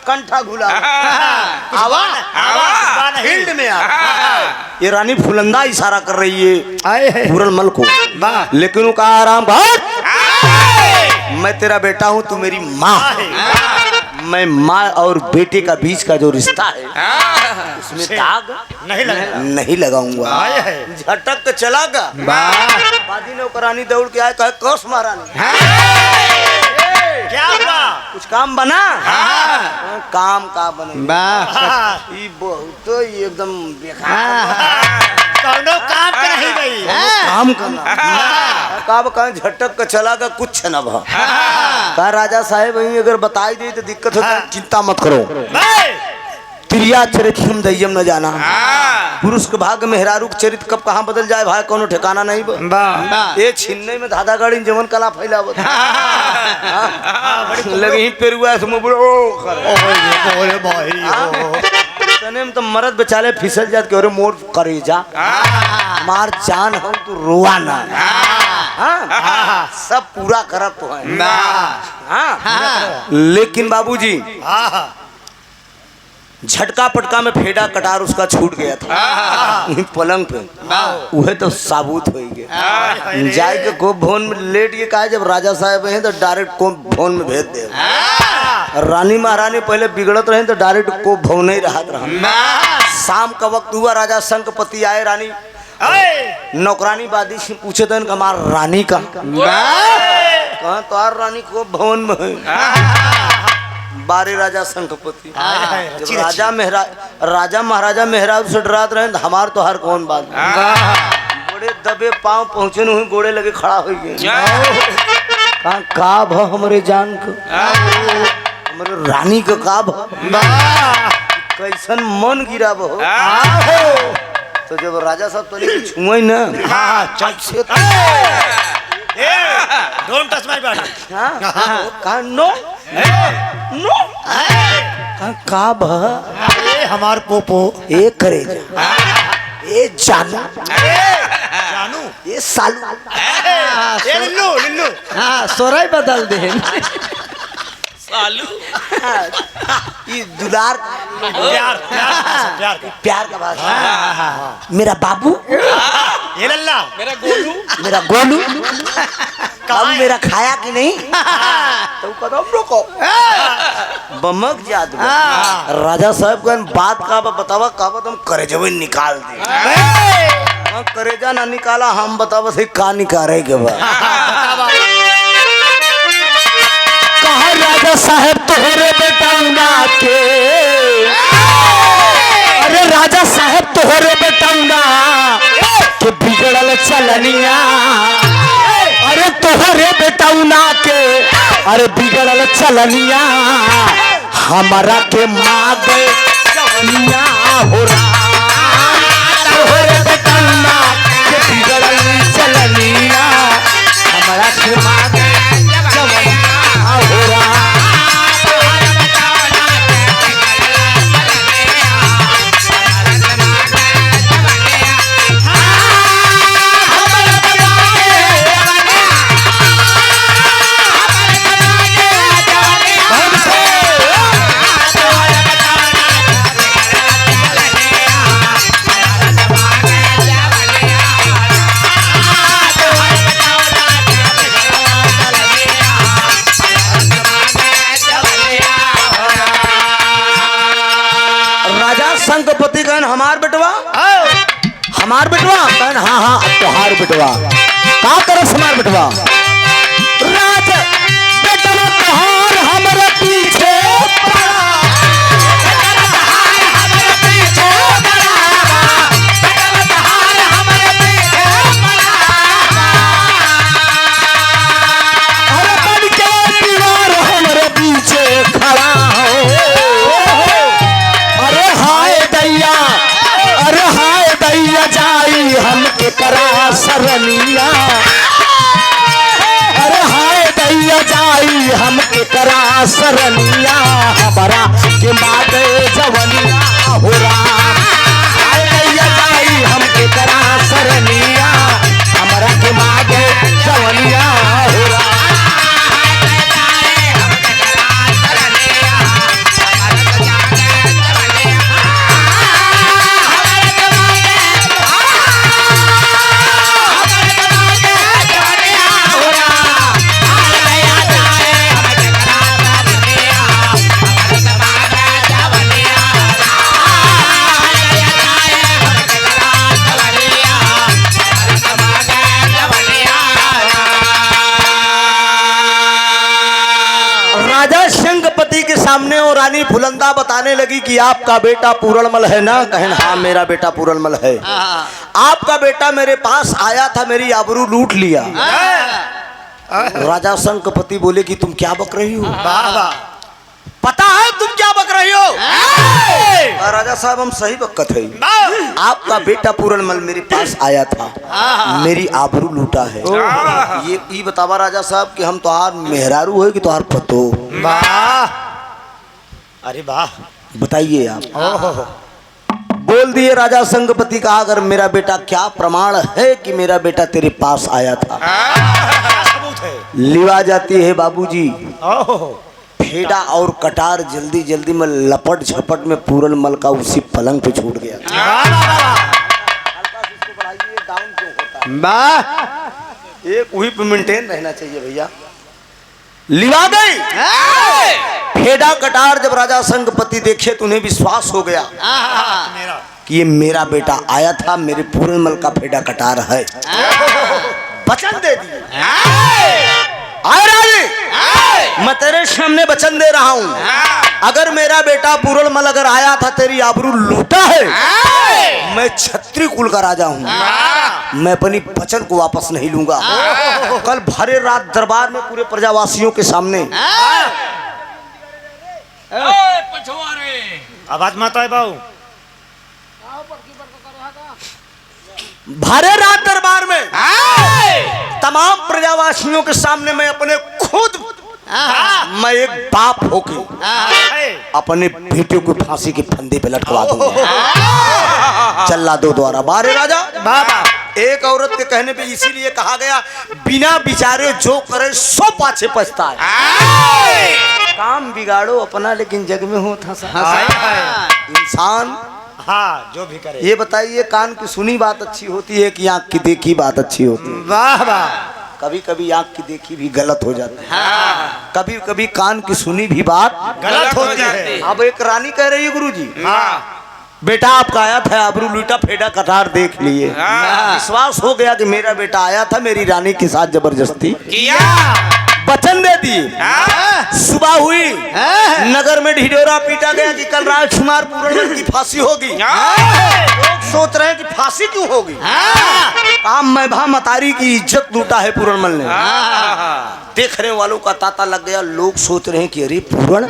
कंठा घुला आवा फील्ड में आ। ये रानी फुलंदा इशारा कर रही है पूरनमल को, लेकिन वो कहा आराम घाट, मैं तेरा बेटा हूँ, तू मेरी माँ। मैं माँ और बेटे का बीच का जो रिश्ता है उसमें दाग नहीं लगाऊंगा। झटक के चला गा, बादी ने करानी दौड़ के आए, कहे कौश महारानी क्या हुआ? कुछ काम बना? काम का बने ये बहुत एकदम काम नहीं गई, काम करना का झटक का चला का कुछ न भा। कहा राजा साहेब अगर बताई दे तो दिक्कत होता है, चिंता मत करो, त्रिया चरित्रम दय्यम न जाना। पुरुष के भाग्य मेहरारू के चरित्र कब कहाँ बदल जाए भाई कोनो ठिकाना नहीं बा। ये छीनने में धाधा गाड़ी जवन कला फैलावत लगी पेरुआ से तने में तो मरद बेचारे फिसल जात के, अरे मोर करे जा मार जान हो तू रोआ ना, सब पूरा करत तो है। लेकिन बाबूजी झटका पटका में फेडा कटार उसका छूट गया था पलंग पे, वह तो साबुत हो गया। जाए के को भवन में लेट के कहा जब राजा साहब हैं तो डायरेक्ट को भवन में भेज दे। रानी महारानी पहले बिगड़त रहे तो डायरेक्ट को भवन ही रहत रहा। शाम का वक्त हुआ, राजा संकपति आए, रानी नौकरानी बादी से पूछे तो हमार रानी का कहा तो रानी को भवन में बारे राजा संकपति। जब राजा महाराजा मेहराब से डरात रहे हमार तो हर कौन बात, बड़े दबे पांव पहुंचे नहीं, गोड़े लगे खड़ा हो गए। कहा का भ हमरे जान को, हमरे रानी को का भ, कैसन मन गिरा बहो। तो जब राजा साहब तो छुए न डोंट टच माय बॉडी, कहा नो नो, का भ हमार पोपो ए करे जा, ए जानू ये सालू, ए लिल्लू लिल्लू, हाँ सोराई बदल दे सालू ये दुलार प्यार प्यार प्यार का बात। मेरा बाबू, ये लल्ला, मेरा गोलू बाबू मेरा खाया कि नहीं, तो कदम रोको बमक जादू। राजा साहब का बात का बतावा का तुम करे जब निकाल दे, करेजा ना निकाला हम बतावा से का निकाले के बाद। कहा राजा साहब तोहरे बेटाउना के, अरे राजा साहब तोहरे बेटाउना के बिगड़ल चलनिया, अरे तोहरे बेटाउना के अरे बिगड़ल चलनिया, हमारा के माग चवनिया हो रहा, तोहरे बेटाउना के बिगड़ल चलनिया, हमारा के माग चवनिया हो रहा। संकपति कहन हमार बेटवा, हमार बेटवा कहन हाँ हाँ तोहार बेटवा, का करस हमार बेटवा, राज बेटवा तोहार हमरे पीछे पड़ा, करा सरनिया हमारा के मागे जवनिया हो राम आए नैया जाई हमके करा सरनिया हमारा के मागे जवनिया हो राम राजा शंखपति के सामने और रानी फुलंदा बताने लगी कि आपका बेटा पूरणमल है ना। कहें हाँ मेरा बेटा पूरणमल है। आपका बेटा मेरे पास आया था, मेरी आबरू लूट लिया। राजा शंखपति बोले कि तुम क्या बक रही हो? पता है तुम क्या बक रही हो? राजा साहब हम सही बकत है। आपका बेटा पूरणमल मेरे पास आया था, मेरी आबरू लूटा है। ये बतावा राजा साहब कि हम तोहार मेहरारू है कि तोहार पतो? वाह, अरे वाह, बताइए आप। बोल दिए राजा शंखपति का अगर मेरा बेटा क्या प्रमाण है कि मेरा बेटा तेरे पास आया था? सबूत है। लिवा जाती है बाबूजी। फेडा और कटार जल्दी जल्दी में लपट झपट में पूरणमल का उसी पलंग पे छूट गया। एक वही पे मेंटेन रहना चाहिए भैया। लिवा गई फेडा कटार। जब राजा शंखपति देखे तो उन्हें विश्वास हो गया कि ये मेरा बेटा आया था, मेरे पूरणमल का फेडा कटार है। वचन दे दिए। आए राजे, मैं तेरे सामने वचन दे रहा हूँ, अगर मेरा बेटा पूरणमल अगर आया था तेरी आबरू लूटा है, मैं क्षत्रिय कुल का राजा हूँ, मैं अपनी वचन को वापस नहीं लूंगा। कल भरे रात दरबार में पूरे प्रजावासियों के सामने आवाज मत आए बाबू। भरे रात दरबार में तमाम प्रजावासियों के सामने मैं अपने खुद मैं एक बाप होके अपने बेटे को फांसी के फंदे पे लटकवा दूंगा जल्लादों द्वारा। बारे राजा बाबा, एक औरत के कहने पे इसीलिए कहा गया बिना विचारे जो करे सो पाछे पछताए। काम बिगाड़ो अपना लेकिन जग में हो था इंसान। हाँ, जो भी करे। ये बताइए कान की सुनी बात अच्छी होती है कि आंख की देखी बात अच्छी होती है? वाह वाह। कभी कभी आंख की देखी भी गलत हो जाती है, कभी कभी कान की सुनी भी बात गलत होती है। अब एक रानी कह रही है गुरुजी, बेटा आपका आया था, आबरू लूटा फेडा कटार देख लिए, विश्वास हो गया कि मेरा बेटा आया था, मेरी रानी के साथ जबरदस्ती किया, वचन दे दिए। सुबह हुई, नगर में ढिढोरा पीटा गया कि कल राजकुमार पूरणमल की फांसी होगी। लोग सोच रहे हैं कि फांसी क्यों होगी? काम में भा मतारी की इज्जत लूटा है पूरणमल ने। देखने वालों का तांता लग गया। लोग सोच रहे हैं कि अरे पूरण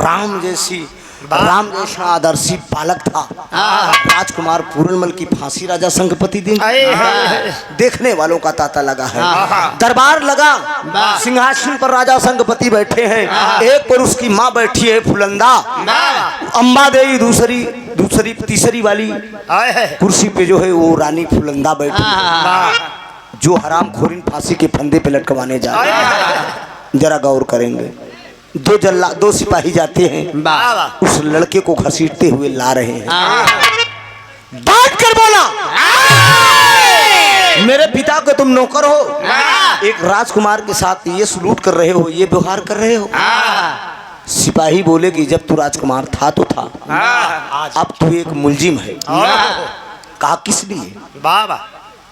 राम जैसा आदर्शी बालक था, राजकुमार पूरणमल की फांसी राजा शंखपति दिन। देखने वालों का तांता लगा है। दरबार लगा, सिंहासन पर राजा शंखपति बैठे हैं, एक पर उसकी माँ बैठी है फुलंदा, अम्बा देवी दूसरी तीसरी वाली कुर्सी पे जो है वो रानी फुलंदा बैठी है, जो हराम खोरिन फांसी के फंदे पे लटकवाने जा रहे हैं। जरा गौर करेंगे, दो सिपाही जाते हैं, उस लड़के को घसीटते हुए ला रहे हैं। बात कर बोला, मेरे पिता को तुम नौकर हो, एक राजकुमार के साथ ये सलूट कर रहे हो, ये व्यवहार कर रहे हो। सिपाही बोले कि जब तू राजकुमार था तो था, अब तू एक मुलजिम है। कहा किस लिए? बाबा,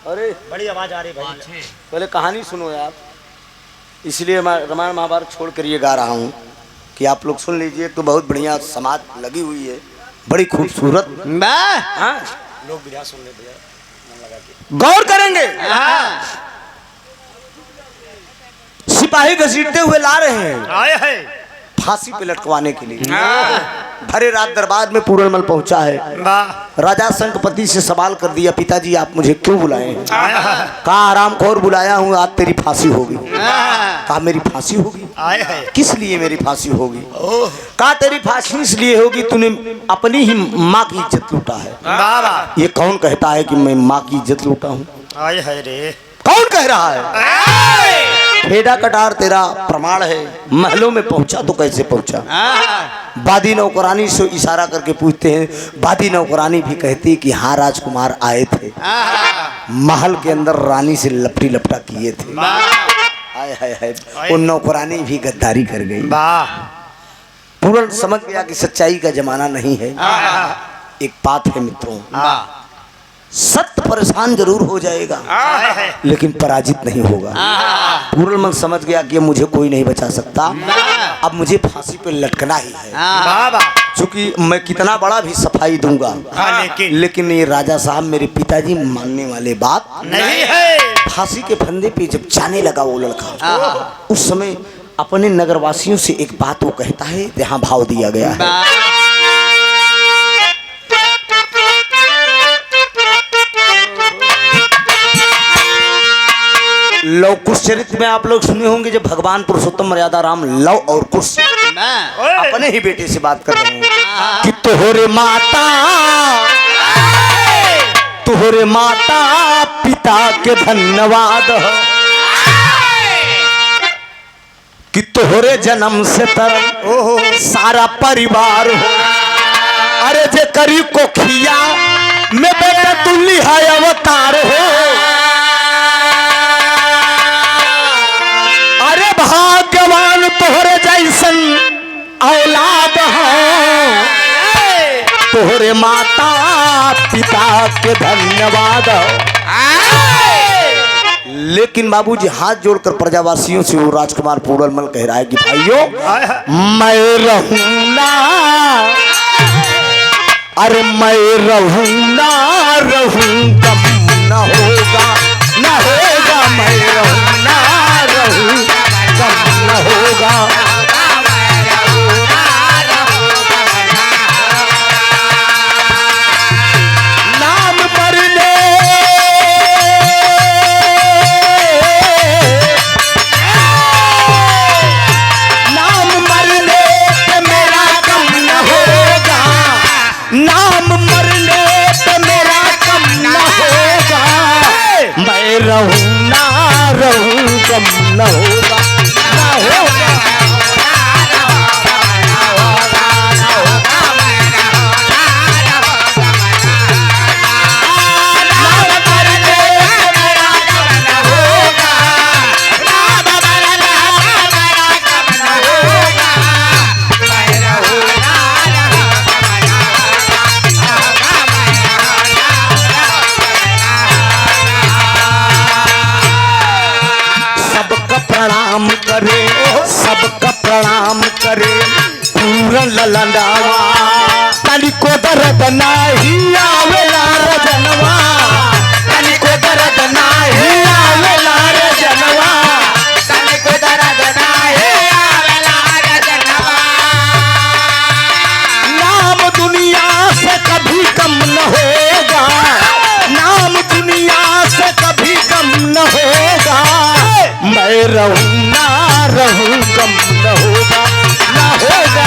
अरे बड़ी आवाज आ रही भाई। पहले कहानी सुनो यार, इसलिए मैं रामायण महाभारत छोड़ कर ये गा रहा हूँ कि आप लोग सुन लीजिए। तो बहुत बढ़िया समाज लगी हुई है, बड़ी खूबसूरत। हाँ, लोग बिना सुनने दिया गौर करेंगे। सिपाही घसीटते हुए ला रहे हैं आए है फांसी पे लटकवाने के लिए। भरे रात दरबार में पूरनमल पहुंचा है। वाह राजा शंखपति से सवाल कर दिया, पिताजी आप मुझे क्यों बुलाए हैं? आया कहा आरामखोर बुलाया हूँ, आज तेरी फांसी होगी। कहा मेरी फांसी होगी? आया है किस लिए मेरी फांसी होगी? ओह कहा तेरी फांसी इसलिए होगी तूने अपनी ही माँ की इज्जत लूटा है। वाह वाह ये कौन कहता है कि मैं माँ की इज्जत लूटा हूँ? आया है रे कौन कह रहा है? फेडा कटार तेरा प्रमाण है। महलों में पहुंचा तो कैसे पहुंचा? बादी नौकरानी से इशारा करके पूछते हैं। बादी नौकरानी भी कहती है कि हाँ राजकुमार आए थे, महल के अंदर रानी से लपटी लपटा किए थे। हाय हाय हाय, वो नौकरानी भी गद्दारी कर गई। वाह पूर्ण समझ गया कि सच्चाई का जमाना नहीं है। एक बात है मित्रों, सत्य परेशान जरूर हो जाएगा आया है लेकिन पराजित नहीं होगा। पूर्ण मन समझ गया कि मुझे कोई नहीं बचा सकता, अब मुझे फांसी पे लटकना ही है। वाह वाह क्योंकि मैं कितना बड़ा भी सफाई दूंगा, लेकिन ये राजा साहब मेरे पिताजी मानने वाले बात नहीं है। फांसी के फंदे पे जब जाने लगा वो लड़का, उस समय अपने नगरवासियों से एक बात वो कहता है, यहाँ भाव दिया गया है। लव कुश चरित्र में आप लोग सुने होंगे, जब भगवान पुरुषोत्तम मर्यादा राम लव और कुश अपने ही बेटे से बात कर रहे हैं कि तुहरे माता पिता के धन्यवाद कि तुहरे जन्म से तरल सारा परिवार हो। अरे जे करी को खिया में बेटा तुल्ली है अवतार हो। अरे भाग्यवान तोहरे जैसन औलाद हो, तोहरे माता पिता के धन्यवाद। लेकिन बाबूजी हाथ जोड़कर प्रजावासियों से वो राजकुमार पूरनमल कह रहा है कि भाइयों मैं रहूंगा, अरे मैं रहूंगा रहूंगा न होगा न होगा, मैं रहूंगा रहूंगा न होगा। नाम मरने नाम मरने पे मेरा कम न होगा, नाम मरने पे मेरा कम न होगा। मैं रहूं ना रहूं कम न होगा न होगा। प्रणाम करे सबका प्रणाम करे पूरन ललनावा, तनिको दर्द नाही आवेला रजनवा, तनिको दर्द नाही आवेला रजनवा, तनिको दर्द नाही आवेला रजनवा। नाम दुनिया से कभी कम न होगा, नाम दुनिया से कभी कम न होगा। मैं रहूं ना रहूं कम न होगा न होगा।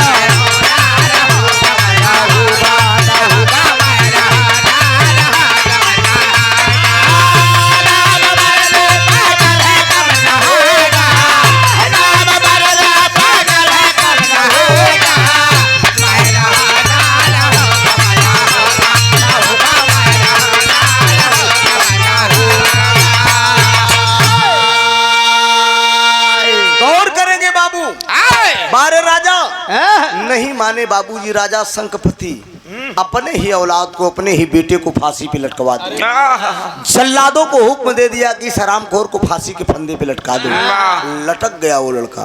बारे राजा नहीं माने बाबूजी। राजा शंखपति अपने ही औलाद को, अपने ही बेटे को फांसी पे लटकवा दिया। जल्लादों को हुक्म दे दिया कि इस हरामखोर को फांसी के फंदे पे लटका दो। लटक गया वो लड़का,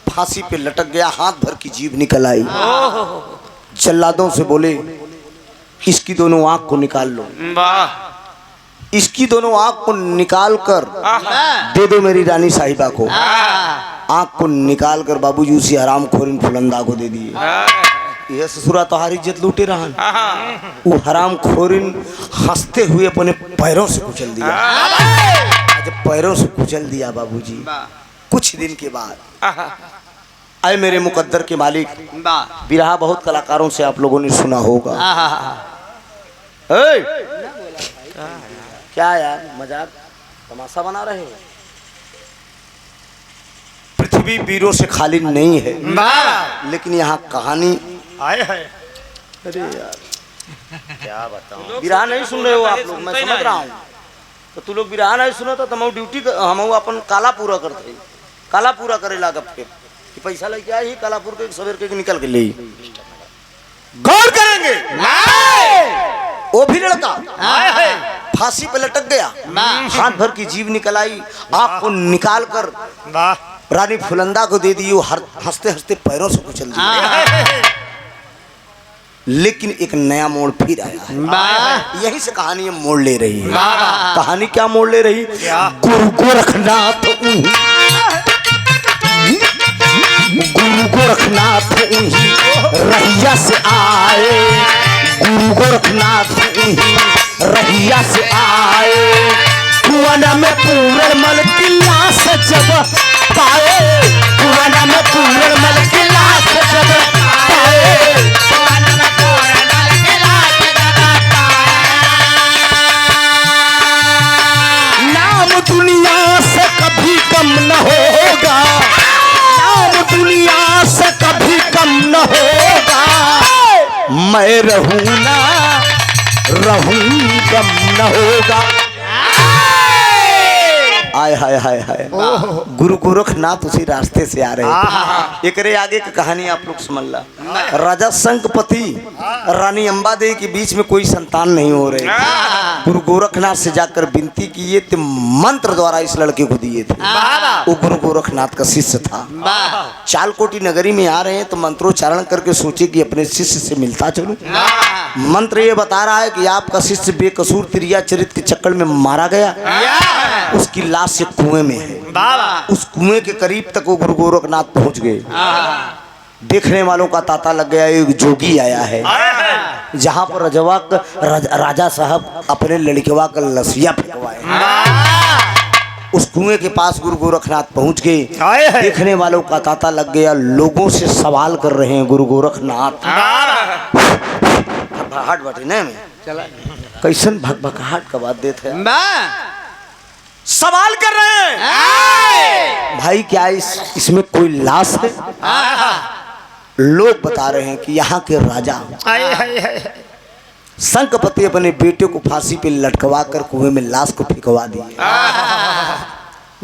फांसी पे लटक गया, हाथ भर की जीभ निकल आई। जल्लादों से बोले इसकी दोनों आंख को निकाल लो, इसकी दोनों आंख को निकाल कर दे दो मेरी रानी साहिबा को। आंख को निकाल कर बाबूजी उसी हरामखोर फुलंदा को दे दिए। यह ससुरा तोहारी इज्जत लूटे रहन। वो हराम खोरिन हंसते हुए अपने पैरों से कुचल दिया। जब पैरों से कुचल दिया बाबूजी, कुछ दिन के बाद आए मेरे मुकद्दर के मालिक, बिरहा बहुत कलाकारों से आप लोगों ने सुना होगा। ए, क्या यार मजाक तमाशा बना रहे हैं? पृथ्वी वीरों से खाली नहीं है, लेकिन यहाँ कहानी आए है। अरे यार क्या बताऊं, बिरहा नहीं सुन रहे हो आप लोग, मैं समझ रहा हूँ। तो तू लोग बिरहा नहीं सुना तो हम ड्यूटी हम अपन काला पूरा करते, काला पूरा करे लागत के कि पैसा लेके आई कालापुर के सवेर के निकल के ले गौर करेंगे। वो भी लड़का फांसी पे लटक गया, हाथ भर की जीव निकल आई, आँख को निकाल कर रानी फुलंदा को दे दी। वो हंसते हंसते पैरों से कुचल दिया। लेकिन एक नया मोड़ फिर आया। यही से कहानी मोड़ ले रही है। कहानी क्या मोड़ ले रही? गुरु गोरखनाथ, गुरु गोरखनाथ रहिया से आए, गुरु गोरखनाथ रहिया से आए। कुआना में पूरण मल की लाश जब पाए, कुआना में पूरण मल की लाश जब पाए, नाम दुनिया से कभी कम न होगा, नाम दुनिया से कभी कम न होगा। मैं रहूं ना रहूं गम न होगा। आय हाय हाय हाय, गुरु गोरखनाथ उसी रास्ते से आ रहे थे। एक आगे की कहानी आप लोग समझ ला। राजा शंखपति रानी अंबा देवी के बीच में कोई संतान नहीं हो रहे थे। गुरु गोरखनाथ से जाकर विनती किए थे, मंत्र द्वारा इस लड़के को दिए थे। वो गुरु गोरखनाथ का शिष्य था। चालकोटी नगरी में आ रहे हैं तो मंत्रोच्चारण करके सोचे कि अपने शिष्य से मिलता चलूं। मंत्र ये बता रहा है कि आपका शिष्य बेकसूर त्रिया चरित्र के चक्कर में मारा गया, उसकी लाश से कुएं में है। उस कुएं के करीब तक वो गुरु गोरखनाथ पहुंच गए। देखने वालों का तांता लग गया। एक जोगी आया है जहां पर राजा साहब अपने लड़केवा का लसिया फेंकवाए। उस कुएं के पास गुरु गोरखनाथ पहुंच गए। देखने वालों का तांता लग गया। लोगों से सवाल कर रहे हैं गुरु गोरखनाथ। भगभगाहट बटे न में कैसन भगभगाहट का बात देते हैं। सवाल कर रहे हैं भाई क्या इसमें कोई लाश है? लोग बता रहे हैं कि यहाँ के राजा शंखपति अपने बेटे को फांसी पे लटकवा कर कुएं में लाश को फेंकवा दिए।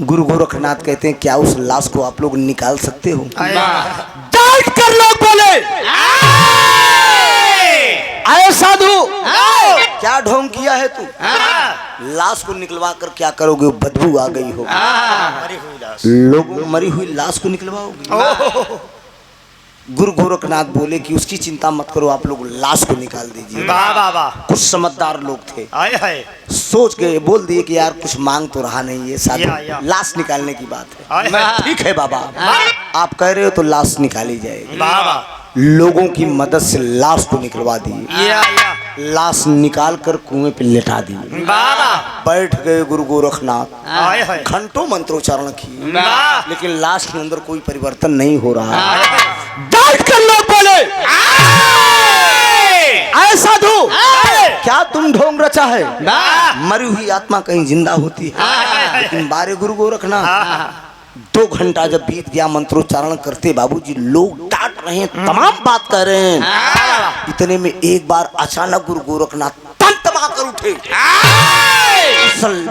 गुरु गोरखनाथ कहते हैं क्या उस लाश को आप लोग निकाल सकते हो? डांट कर लोग बोले आए साधु, क्या ढोंग किया है तू? लाश को निकलवा कर क्या करोगे? बदबू आ गई हो। लोग मरी हुई लाश को निकलवाओगे? गुरु गोरखनाथ बोले कि उसकी चिंता मत करो, आप लोग लाश को निकाल दीजिए। कुछ समझदार लोग थे, सोच गए, बोल दिए कि यार कुछ मांग तो रहा नहीं है, साधु लाश निकालने की बात है। ठीक है बाबा, आप कह रहे हो तो लाश निकाली जाएगी। लोगों की मदद से लाश को निकलवा दिए। लाश निकाल कर कुएं पे लेटा दिए। बैठ गए गुरु गोरखनाथ। घंटों मंत्रोच्चारण किए, लेकिन लाश के अंदर कोई परिवर्तन नहीं हो रहा। डांट कर लोग बोले आए साधु, क्या तुम ढोंग रचा है? मरी हुई आत्मा कहीं जिंदा होती है। लेकिन बारे गुरु गोरखनाथ 2 घंटा जब बीत गया मंत्रोच्चारण करते, बाबूजी लोग डांट रहे हैं, तमाम बात कर रहे हैं। इतने में एक बार अचानक गुरु गोरखनाथ तंतमा कर उठे,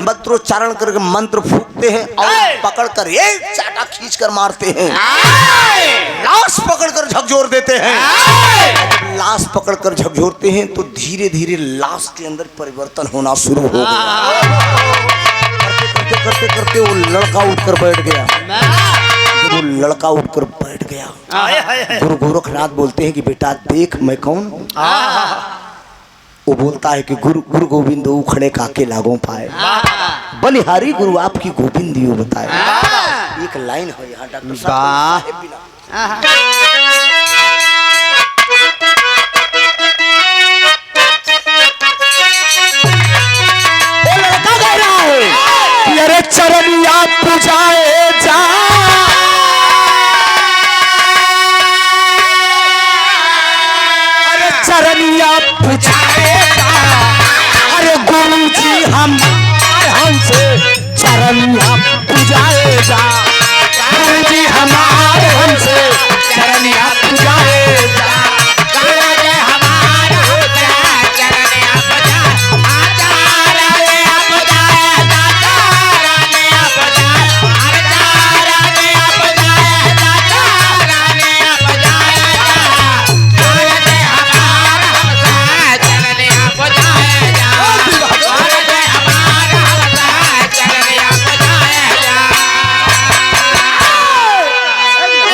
मंत्रोच्चारण करके मंत्र फूकते हैं और पकड़कर एक चाटा खींच कर मारते हैं। लाश पकड़कर झकझोर देते हैं। लाश पकड़कर झकझोरते हैं तो धीरे धीरे लाश के अंदर परिवर्तन होना शुरू हो गया। करते करते वो लड़का उठकर बैठ गया। वो लड़का उठकर बैठ गया। गुरु गोरखनाथ बोलते हैं कि बेटा देख मैं कौन हूँ? वो बोलता है कि गुरु गोविंद उखड़े काके लागों पाए, बलिहारी गुरु आपकी गोविंद दियो बताए। एक लाइन है यहाँ डॉक्टर साहब। चरनिया पुजाए जा अरे चरनिया पुजाए जा अरे गुरु जी हमसे चरनिया पुजाए जा गुरु जी हमारे हमसे चरनिया पुजाए जा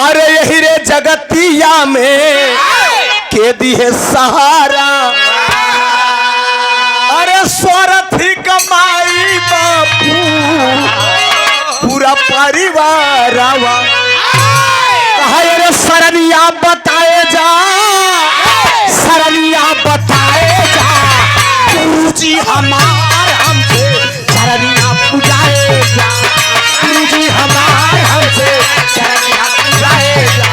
अरे यही रे जगतिया में के दी है सहारा अरे स्वार्थ ही कमाई बापू पूरा परिवार कहा रे सरनिया बताए जा सरनिया बताए जा गुरु जी हमार हमसे सरनिया पुजाए जा गुरु जी हमार हमसे सरनिया पुजाए जा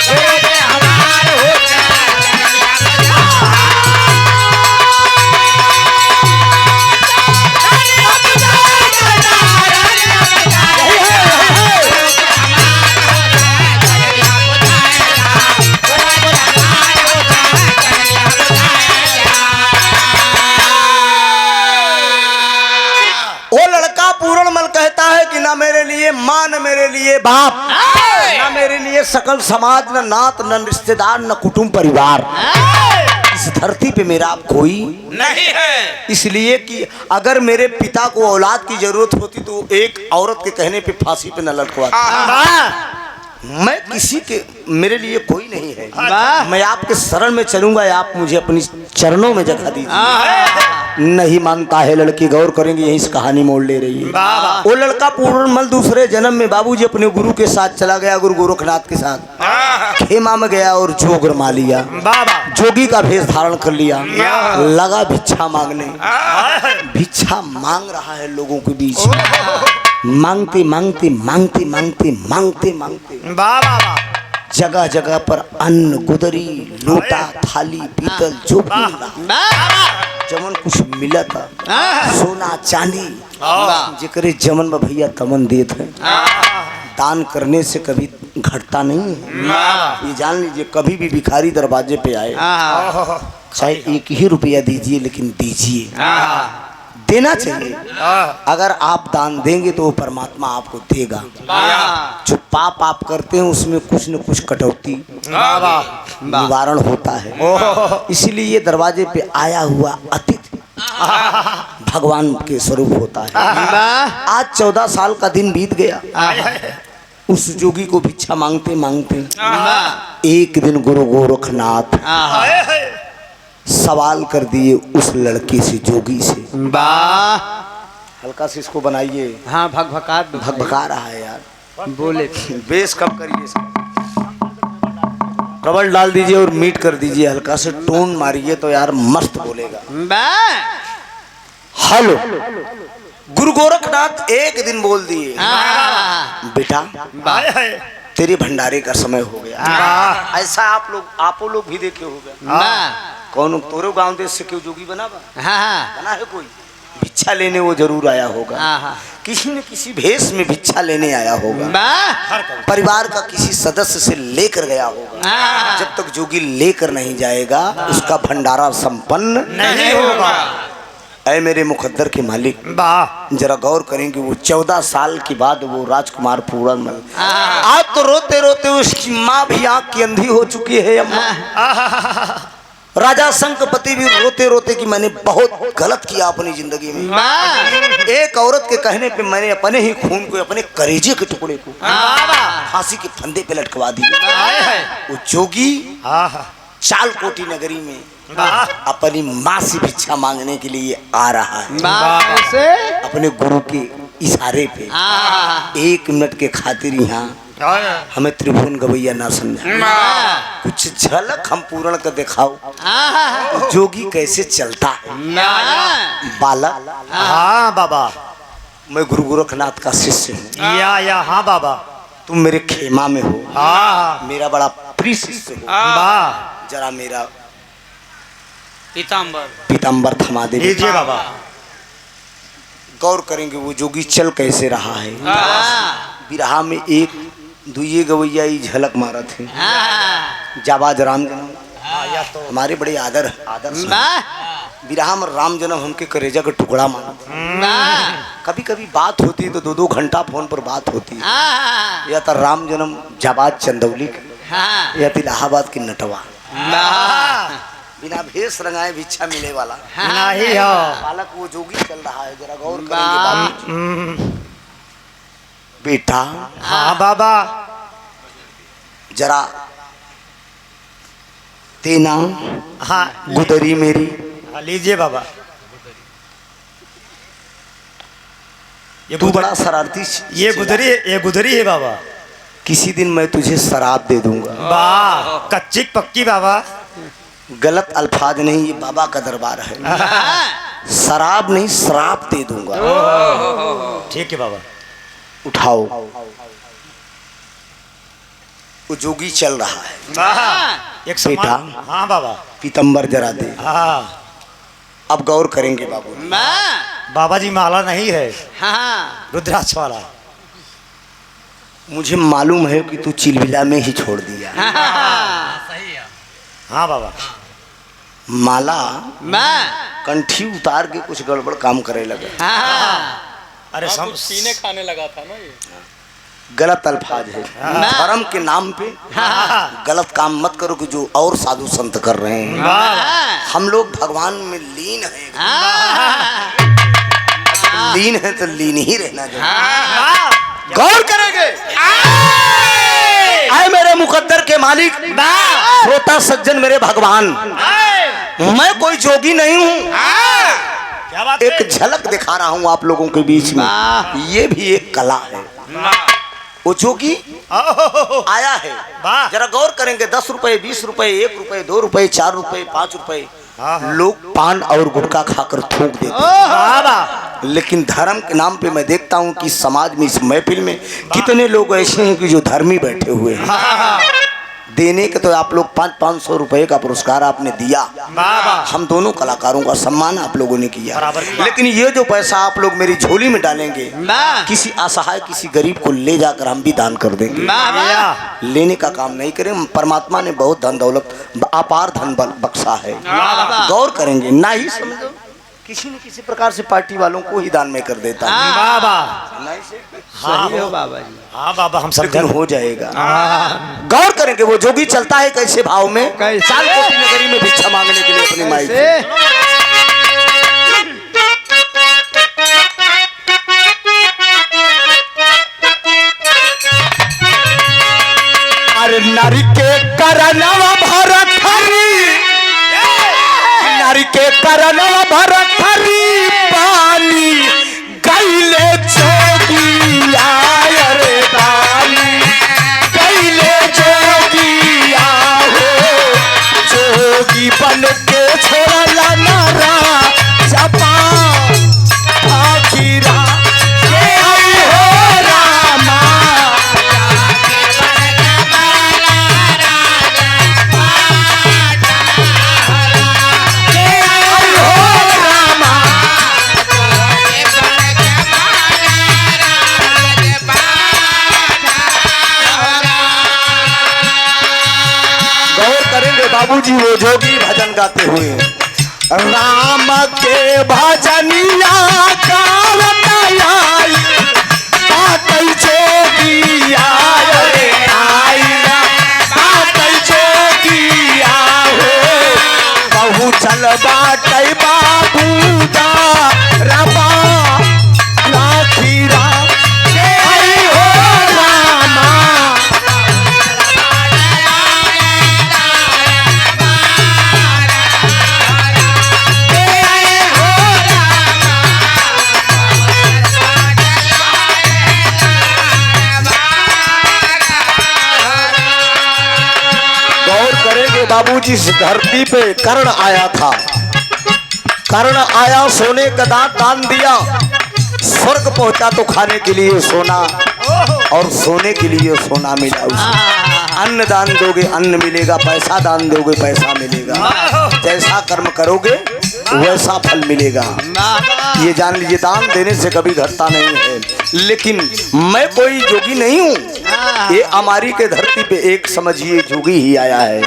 गुरु जी हमार कहता है कि ना मेरे लिए माँ न मेरे लिए बाप ना मेरे लिए सकल समाज न नात न रिश्तेदार न कुटुंब परिवार इस धरती पे मेरा कोई नहीं है। इसलिए कि अगर मेरे पिता को औलाद की जरूरत होती तो एक औरत के कहने पे फांसी पे न लटकवाता। मैं किसी के मेरे लिए कोई नहीं है। मैं आपके शरण में चलूंगा आप मुझे अपनी चरणों में जगह दीजिए। नहीं मानता है लड़की, गौर करेंगे यही से कहानी मोड़ ले रही है। वो लड़का पूर्णमल दूसरे जन्म में बाबूजी अपने गुरु के साथ चला गया, गुरु गोरखनाथ के साथ खेमा में गया और जोग रमा लिया, जोगी का भेष धारण कर लिया, लगा भिक्षा मांगने। भिक्षा मांग रहा है लोगों के बीच, मांगते मांगते मांगते मांगते मांगते मांगते जगह जगह पर अन्न गुदरी लोटा थाली पीतल जो भी मिला जमन कुछ मिला था, सोना चांदी जिक्र जमन भैया तमन देत है। दान करने से कभी घटता नहीं है, ये जान लीजिए। कभी भी भिखारी दरवाजे पे आए चाहे 1 ही रुपया दीजिए लेकिन दीजिए, देना चाहिए। अगर आप दान देंगे तो वो परमात्मा आपको देगा। जो पाप आप करते हैं उसमें कुछ न कुछ कटौती निवारण होता है। इसीलिए दरवाजे पे आया हुआ अतिथि भगवान के स्वरूप होता है। आज 14 साल का दिन बीत गया। उस जोगी को भिक्षा मांगते मांगते एक दिन गुरु गोरखनाथ सवाल कर दिए उस लड़के से, जोगी से। हल्का से इसको बनाइए। हाँ, भगभगा रहा है यार। बोले बेस कम करिए इसको, डबल डाल दीजिए और मीट कर दीजिए, हल्का से टोन मारिए तो यार मस्त बोलेगा। हेलो गुरु गोरखनाथ एक दिन बोल दिए, बेटा तेरे भंडारे का समय हो गया। ऐसा आप लोग भी देखे होगा। कौन तोरे गांव देश से क्यों जोगी बना बना है कोई? भिक्षा लेने वो जरूर आया होगा, किसी न किसी भेष में भिक्षा लेने आया होगा, परिवार का किसी सदस्य से लेकर गया होगा। जब तक जोगी लेकर नहीं जाएगा उसका भंडारा संपन्न नहीं होगा। ऐ मेरे मुकद्दर के मालिक, जरा गौर करेंगे वो 14 साल के बाद वो राजकुमार पूर्णमल, आज तो रोते रोते उसकी माँ भी आंख की अंधी हो चुकी है। अम्मा राजा शंखपति भी रोते रोते कि मैंने बहुत गलत किया अपनी जिंदगी में। एक औरत के कहने पे मैंने अपने ही खून को, अपने कलेजे के टुकड़े को फांसी के फंदे पे लटकवा दिया। वो जोगी चालकोटी नगरी में अपनी माँ से भिक्षा मांगने के लिए आ रहा है, अपने गुरु के इशारे पे। 1 मिनट के खातिर यहाँ हमें त्रिभुवन गवैया ना समझा, कुछ झलक हम पूर्ण कर दिखाओ जोगी कैसे चलता है। बालक, हाँ बाबा, मैं गुरु गोरखनाथ का शिष्य हूँ। या हाँ बाबा। तुम मेरे खेमा में हो। हाँ मेरा बड़ा प्रिय शिष्य हो। वाह। जरा मेरा पीताम्बर पीताम्बर थमा दे। लीजिए बाबा। गौर करेंगे वो जोगी चल कैसे रहा है। बिरहा में एक दुइये गवैया ही झलक मारा थे। जाबाज राम जन्म या तो हमारे बड़े आदर से बिरहा में राम जन्म हमके करेजा का टुकड़ा मारा था। कभी कभी बात होती है तो 2-2 घंटा फोन पर बात होती है। या तो राम जन्म जाबाज चंदौली के या तो इलाहाबाद की नटवा। बिना भेष रंगाए भिक्षा मिले वाला नहीं हो। बालक वो जोगी चल रहा है। जरा गौर करेंगे बाबू। बेटा हाँ बाबा। जरा तेना हाँ गुदरी मेरी। हाँ, लीजिए बाबा। ये तू बड़ा शरारती ये गुदरी है बाबा। किसी दिन मैं तुझे शराब दे दूंगा। वाह कच्ची पक्की बाबा। गलत अल्फाज नहीं, ये बाबा का दरबार है। शराब नहीं शराब दे दूंगा। ठीक है बाबा। उठाओ। वो जोगी चल रहा है। एक समान। हाँ बाबा। पीतम्बर जरा दे। हाँ अब गौर करेंगे बाबू। बाबा जी माला नहीं है, रुद्राक्ष वाला। मुझे मालूम है कि तू चिलबिला में ही छोड़ दिया। हाँ बाबा। माला कंठी उतार के कुछ गड़बड़ काम करे लगे। अरे पीने खाने लगा था ना ये। गलत अल्फाज है। धर्म के नाम पे गलत काम मत करो कि जो और साधु संत कर रहे हैं। हम लोग भगवान में लीन हैं। लीन है तो लीन ही रहना चाहिए। गौर करेंगे। आए मेरे मुकद्दर के मालिक, श्रोता सज्जन मेरे भगवान, मैं कोई जोगी नहीं हूँ। क्या बात एक झलक दिखा रहा हूँ आप लोगों के बीच में। ये भी एक कला है। वो जोगी आया है। जरा गौर करेंगे। 10 रुपए, 20 रुपए, 1 रुपए, 2 रुपए, 4 रुपए, 5 रुपए लोग पान और गुटखा खाकर थूक देते हैं। लेकिन धर्म के नाम पे मैं देखता हूँ कि समाज में इस महफिल में कितने लोग ऐसे हैं कि जो धर्मी बैठे हुए हैं। देने के तो आप लोग 500-500 रुपए का पुरस्कार आपने दिया। हम दोनों कलाकारों का सम्मान आप लोगों ने किया। लेकिन ये जो पैसा आप लोग मेरी झोली में डालेंगे, किसी असहाय किसी गरीब को ले जाकर हम भी दान कर देंगे। लेने का काम नहीं करें। परमात्मा ने बहुत धन दौलत अपार धन बख्शा है। गौर करेंगे। ना ही समझो किसी न किसी प्रकार से पार्टी वालों को ही दान में कर देता हूं। बाबा। सही हो बाबा जी। हाँ बाबा हम सब लेकिन हो जाएगा। गौर करेंगे। वो जोगी चलता है कैसे भाव में। चाल कोटी नगरी में भिक्षा मांगने के लिए अपनी माई से। अरे नारी के करनवा भरत हरी, नारी के करनवा भरत हरी पानी गईले जोगी आय रे दानी, गईले जोगी आओ, जोगी बन के छोड़ला नारा जपा आखिरा के आई हो रामा। बाबूजी वो जोगी भजन गाते हुए राम के भजनिया गावत आई, बातै जोगी आय रे आइला, बातै जोगी आओ, कहूँ चल बाटै बाबूदा रबा लाखीरा के आई हो रामा। बाबूजी इस धरती पे कर्ण आया था। कर्ण आया, सोने का दांत दान दिया। स्वर्ग पहुंचा तो खाने के लिए सोना और सोने के लिए सोना मिला उसे। अन्न दान दोगे अन्न मिलेगा, पैसा दान दोगे पैसा मिलेगा, जैसा कर्म करोगे वैसा फल मिलेगा। ये जान लीजिए, दान देने से कभी घटता नहीं है। लेकिन मैं कोई जोगी नहीं हूँ, ये हमारी के धरती पे एक समझिए जोगी ही आया है।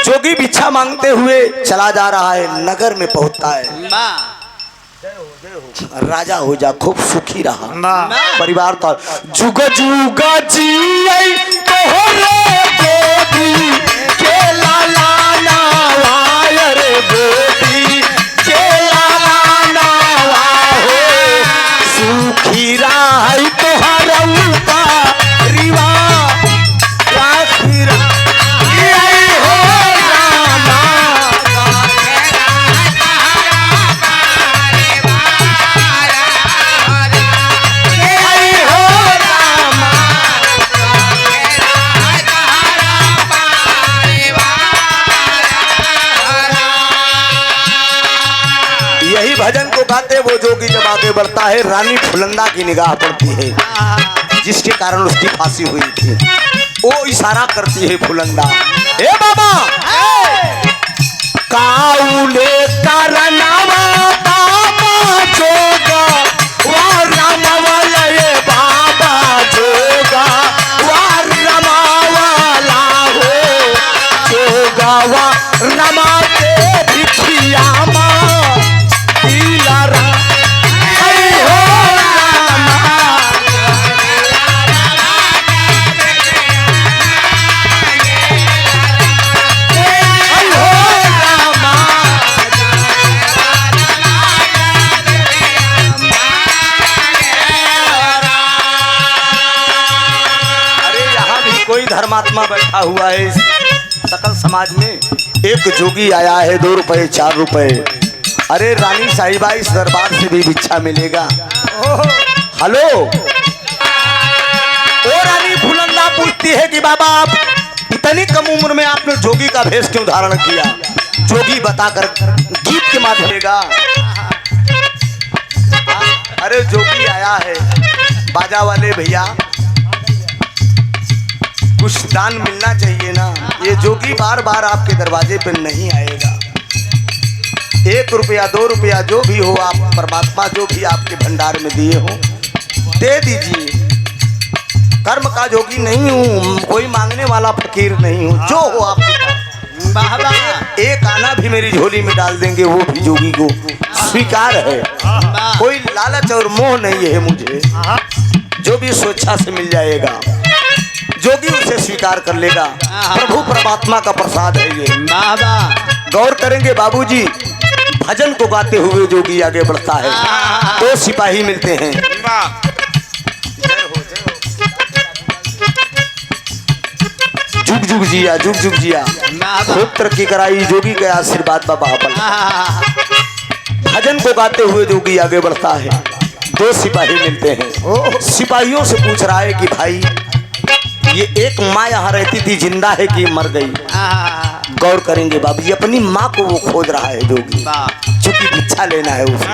जोगी भिक्षा मांगते हुए चला जा रहा है, नगर में पहुंचता है। राजा हो जा, खूब सुखी रहा, परिवार तो जुग जुग जी तोहरे गोदी के लाला नावा रे गोदी के लाला नावा हो, सुखी राही तोहरा परिवा राखी राही हो रामा। यही भजन को गाते वो जोगी जब आगे बढ़ता है, रानी फुलंदा की निगाह पड़ती है, जिसके कारण उसकी फांसी हुई थी। वो इशारा करती है फुलंदा, ए बाबा काउले करनावा बाबा जोगा वा रामावाला, ये बाबा जोगा वा रामावाला हो, जोगा वा रमा के भिखिया मा धर्मात्मा बैठा हुआ है इस सकल समाज में। एक जोगी आया है, 2 रुपए 4 रुपए। अरे रानी साहिबा, इस दरबार से भी भिक्षा मिलेगा। हेलो, ओ रानी फुलंदा पूछती है कि बाबा आप इतनी कम उम्र में आपने जोगी का भेष क्यों धारण किया? जोगी बताकर गीत के माध्यम देगा। अरे जोगी आया है, बाजा वाले भैया कुछ दान मिलना चाहिए ना। ये जोगी बार बार आपके दरवाजे पर नहीं आएगा। 1 रुपया 2 रुपया जो भी हो, आप परमात्मा जो भी आपके भंडार में दिए हो दे दीजिए। कर्म का जोगी नहीं हूँ, कोई मांगने वाला फकीर नहीं हूँ, जो हो आपके पास। एक आना भी मेरी झोली में डाल देंगे, वो भी जोगी को स्वीकार है। कोई लालच और मोह नहीं है मुझे, जो भी स्वेच्छा से मिल जाएगा जोगी उसे स्वीकार कर लेगा। प्रभु परमात्मा का प्रसाद है ये। गौर करेंगे बाबूजी, भजन को गाते हुए जोगी आगे बढ़ता है, 2 सिपाही मिलते हैं। जुग जुग जिया, जुग जुग जिया, खूब तरक्की कराई, जोगी के आशीर्वाद बाबा पर। भजन को गाते हुए जोगी आगे बढ़ता है, 2 सिपाही मिलते हैं। सिपाहियों से पूछ रहा है कि भाई ये एक माँ यहाँ रहती थी, जिंदा है कि मर गई? गौर करेंगे बाबूजी, अपनी माँ को वो खोज रहा है जोगी, चूंकि भिक्षा लेना है उसे।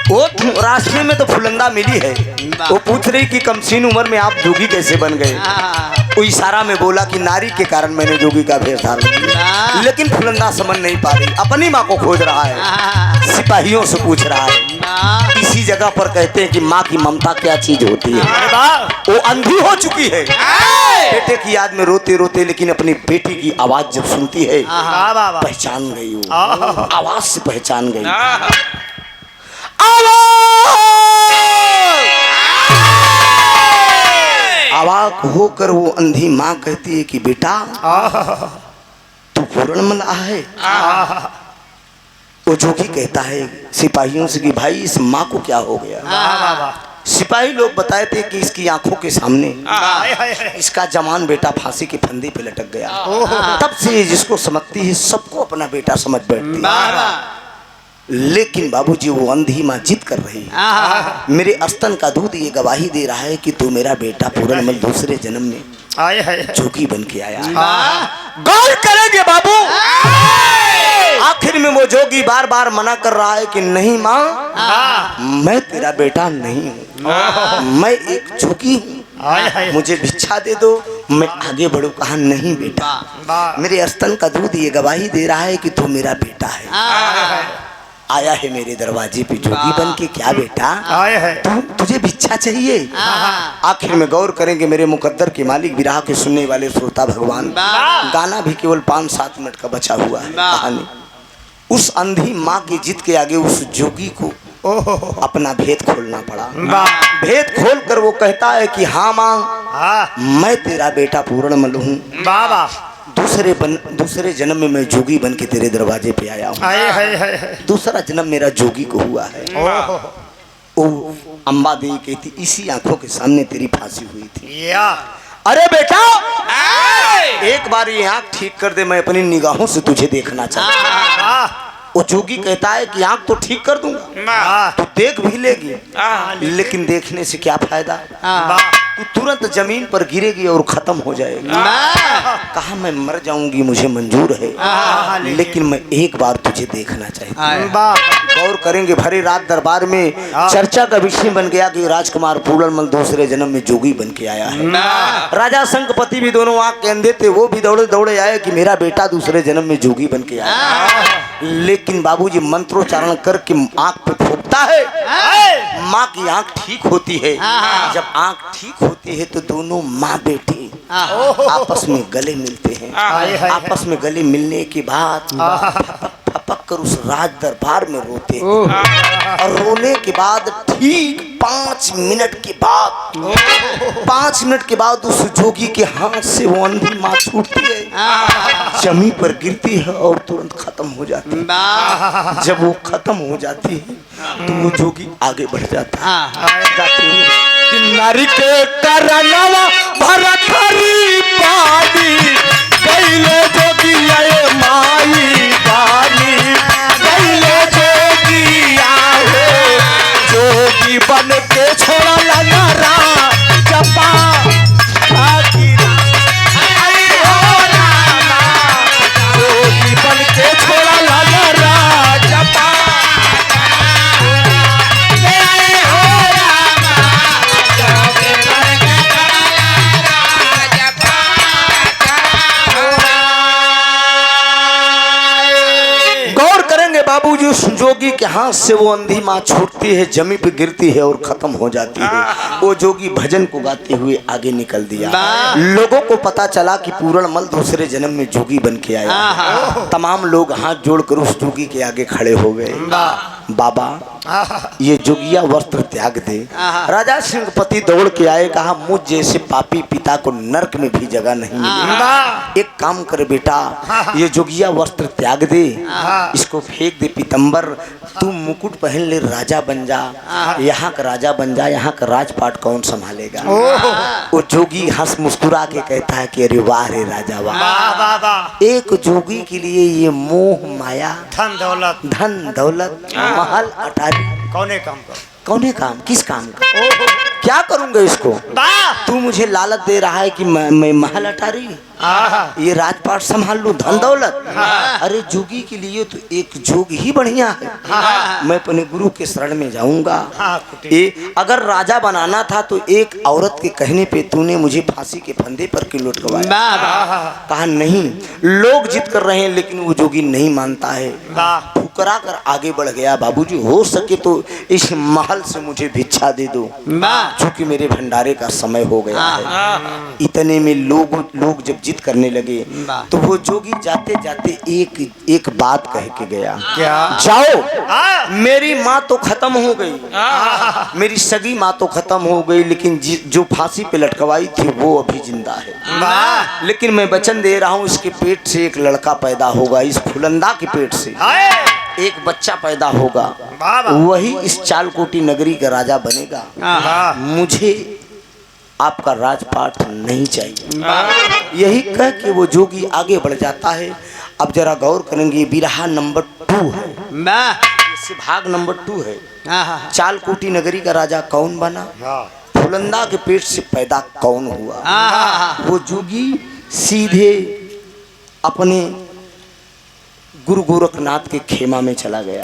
वो रास्ते में तो फुलंदा मिली है, वो पूछ रही कि कमसीन उम्र में आप जोगी कैसे बन गए? वो इशारा में बोला कि नारी के कारण मैंने जोगी का भेष धारण किया। लेकिन फुलंदा समझ नहीं पा रही, अपनी माँ को खोज रहा है, सिपाहियों से पूछ रहा है। इसी जगह पर कहते हैं कि माँ की ममता क्या चीज होती है। वो अंधी हो चुकी है, बेटे की याद में रोते रोते, लेकिन अपनी बेटी que आवाज जब सुनती है पहचान गई, वो आवाज से पहचान गई। अवाक होकर वो अंधी माँ कहती है कि बेटा तू पूर्ण मला है। वो जोगी कहता है सिपाहियों से कि भाई इस माँ को क्या हो गया। सिपाही लोग बताए थे कि इसकी आंखों के सामने इसका जवान बेटा फांसी के फंदे पे लटक गया। तब से जिसको समझती है सबको अपना बेटा समझ बैठती है। लेकिन बाबूजी वो अंधी माँ जिद कर रही है, मेरे अस्तन का दूध ये गवाही दे रहा है कि तू मेरा बेटा पूरनमल दूसरे जन्म में जोगी बन के आया। गौर करेंगे बाबू, आखिर आखिर में वो जोगी बार बार मना कर रहा है कि नहीं माँ, मैं तेरा बेटा नहीं हूँ, मैं एक जोगी हूँ, हाय हाय मुझे भिक्षा दे दो, मैं आगे बढ़ू। कहा नहीं बेटा, वाह मेरे स्तन का दूध ये गवाही दे रहा है कि तू मेरा बेटा है। आया है मेरे दरवाजे पे जोगी बन के, क्या बेटा हाय हाय तुझे भिक्षा चाहिए? आखिर में गौर करेंगे मेरे मुकद्दर के मालिक, विराह के सुनने वाले श्रोता भगवान, गाना भी केवल 5-7 मिनट का बचा हुआ है कहानी। उस अंधी माँ की जिद के आगे उस जोगी को अपना भेद खोलना पड़ा। भेद खोल कर वो कहता है कि हाँ माँ, मैं तेरा बेटा पूर्णमल हूँ, बाबा दूसरे जन्म में मैं जोगी बन के तेरे दरवाजे पे आया हूँ। हाय हाय हाय दूसरा जन्म मेरा जोगी को हुआ है। ओ अम्बा देवी कहती इसी आंखों के सामने तेरी फांसी हुई थी। या अरे बेटा, एक बार ये आंख ठीक कर दे, मैं अपनी निगाहों से तुझे देखना चाहता हूँ। वो जोगी कहता है कि आंख तो ठीक कर दूंगा, तू देख भी लेगी, लेकिन देखने से क्या फायदा, तू तुरंत जमीन पर गिरेगी और खत्म हो जाएगी। कहा मैं मर जाऊंगी मुझे मंजूर है, लेकिन मैं एक बार तुझे देखना चाहती हूँ। गौर करेंगे भरी रात दरबार में चर्चा का विषय बन गया कि राजकुमार पूर्णमल दूसरे जन्म में जोगी बन के आया है। राजा शंखपति भी दोनों आंख के अंधे थे, वो भी दौड़े दौड़े आए कि मेरा बेटा दूसरे जन्म में जोगी बन के आया। लेकिन बाबूजी मंत्रोच्चारण करके आंख पे फूंकता है, माँ की आंख ठीक होती है। जब आंख ठीक होती है तो दोनों माँ बेटी आपस में गले मिलते हैं। आपस में गले मिलने के बाद फपक कर उस राज दरबार में रोते हैं। और रोने के बाद ठीक 5 मिनट के बाद उस जोगी के हाथ से वो अंधी माँ छूटती है, जमीन पर गिरती है और तुरंत खत्म हो जाती है। जब वो खत्म हो जाती है तो वो जोगी आगे बढ़ जाता है, गाते हुए कि नारी के करनवा भरत हरी पानी गईले जोगी आए माई पानी गईले जोगी आए जोगी बन के छोड़ा लगा जपा जोगी बन के छोड़ा लगा जपा बाबूजी उस जोगी के हाथ से वो अंधी माँ छूटती है, जमीन पे गिरती है और खत्म हो जाती है। वो जोगी भजन को गाते हुए आगे निकल दिया। लोगों को पता चला कि पूर्णमल दूसरे जन्म में जोगी बन के आया। तमाम लोग हाथ जोड़कर उस जोगी के आगे खड़े हो गए। बाबा ये जोगिया वस्त्र त्याग दे। राजा सिंहपति दौड़ के आए, कहा मुझ जैसे पापी पिता को नरक में भी जगह नहीं मिलेगी। एक काम कर बेटा, ये जोगिया वस्त्र त्याग दे, इसको फेंक दे पीतंबर, तू मुकुट पहन ले, राजा बन जा, यहाँ का राजा बन जा, यहाँ का राजपाट कौन संभालेगा। वो जोगी हंस मुस्कुरा के कहता है कि अरे वाह रे राजा वाह। एक जोगी के लिए ये मोह माया धन दौलत महल अटारी कौने काम किस काम का, क्या करूंगा इसको। तू मुझे लालच दे रहा है कि मैं महल अटारी ये राजपाट संभाल लूं, धन दौलत। अरे जोगी के लिए तो एक जोग ही बढ़िया है। मैं अपने गुरु के शरण में जाऊंगा। अगर राजा बनाना था तो एक औरत के कहने पे तूने मुझे फांसी के फंदे पर क्यों लटकवाया। कहा नहीं, लोग जिद कर रहे हैं लेकिन वो जोगी नहीं मानता है। फुकरा कर आगे बढ़ गया। बाबूजी हो सके तो इस महल से मुझे भिक्षा दे दो, क्योंकि मेरे भंडारे का समय हो गया है। इतने में लोग जब जिद करने लगे तो वो जोगी जाते जाते एक बात कह के गया, क्या? जाओ, मेरी माँ तो खत्म हो गई, मेरी सगी माँ तो खत्म हो गई, लेकिन जो फांसी पे लटकवाई थी वो अभी जिंदा है। लेकिन मैं वचन दे रहा हूँ, इसके पेट से एक लड़का पैदा होगा, इस फुलंदा के पेट से एक बच्चा पैदा होगा, वही इस चालकोटी नगरी का राजा बनेगा। मुझे आपका राजपाट नहीं चाहिए। यही कह के वो जोगी आगे बढ़ जाता है। अब जरा गौर करेंगे, बिरहा नंबर 2 है, इससे भाग नंबर 2 है। चालकोटी नगरी का राजा कौन बना, फुलंदा के पेट से पैदा कौन हुआ। वो जोगी सीधे अपने गुरु गोरखनाथ के खेमा में चला गया।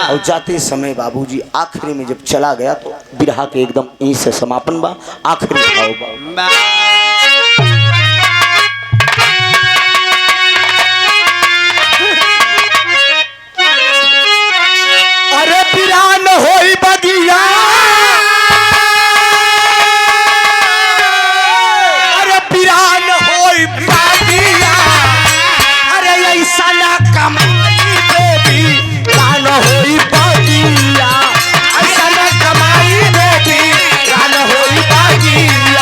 और जाते समय बाबूजी आखिरी में जब चला गया तो बिरहा के एकदम यहीं से समापन बा, आखिरी भाव बा। अरे पिरान होई बगिया, अरे पिरान होई बगिया, अरे ऐसा ना कमाई बेबी रान होई बगिया, ऐसा ना कमाई बेबी रान होई बगिया।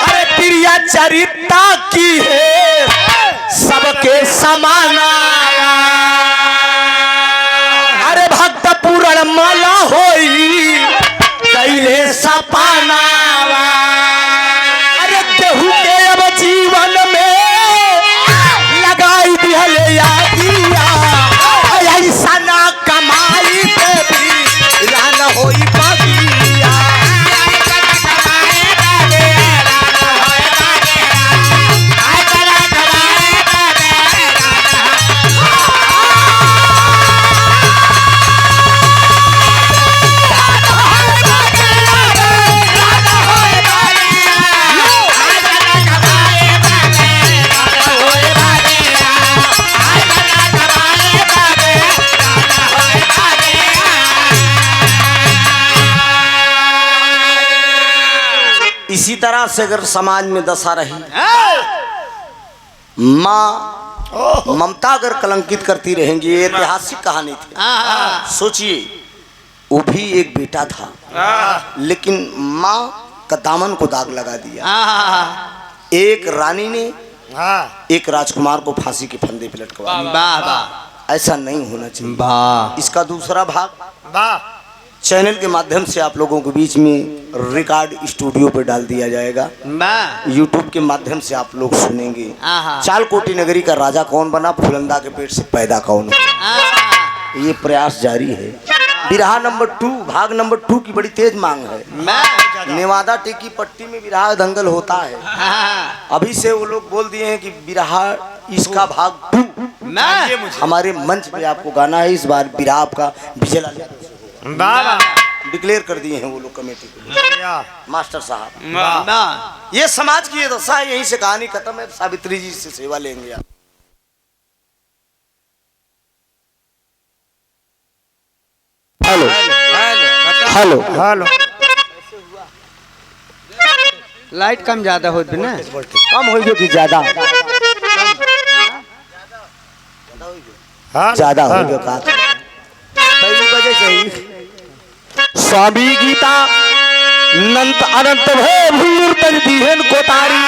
अरे प्रिया चरिता की है सबके समाना, अरे भक्त पूर्ण माला होई कैले सपाना, अरे केहू के अब जीवन में लगाई दिहले यादिया, ऐसा ना कमाई बेबी रान होई बगिया। इसी तरह से अगर समाज में दशा रही, माँ ममता अगर कलंकित करती रहेंगी, ये ऐतिहासिक कहानी थी। सोचिए, वो भी एक बेटा था लेकिन माँ का दामन को दाग लगा दिया। एक रानी ने एक राजकुमार को फांसी के फंदे पे लटकवा दिया। ऐसा नहीं होना चाहिए। इसका दूसरा भाग चैनल के माध्यम से आप लोगों के बीच में रिकॉर्ड स्टूडियो पे डाल दिया जाएगा। यूट्यूब के माध्यम से आप लोग सुनेंगे। चालकोटी नगरी का राजा कौन बना, फुलंदा के पेट से पैदा कौन हुआ। ये प्रयास जारी है। बिरहा नंबर 2 भाग नंबर 2 की बड़ी तेज मांग है। नेवादा टेकी पट्टी में बिरहा दंगल होता है। अभी से वो लोग बोल दिए हैं कि बिरहा इसका भाग 2 हमारे मंच पे आपको गाना है। इस बार बिरहा आपका विजय डिक्लेयर कर दिए हैं वो लोग कमेटी को, मास्टर साहब। ये समाज की ये दशा है। यहीं से कहानी खत्म है। सावित्री जी से सेवा लेंगे आप। हेलो हेलो हेलो, लाइट कम ज्यादा होती ना, कम हो गयो कि ज्यादा ज्यादा हो गयो का पहली वजह से ही स्वामी गीता नंत अनंत भय भूर तन दीहन को तारी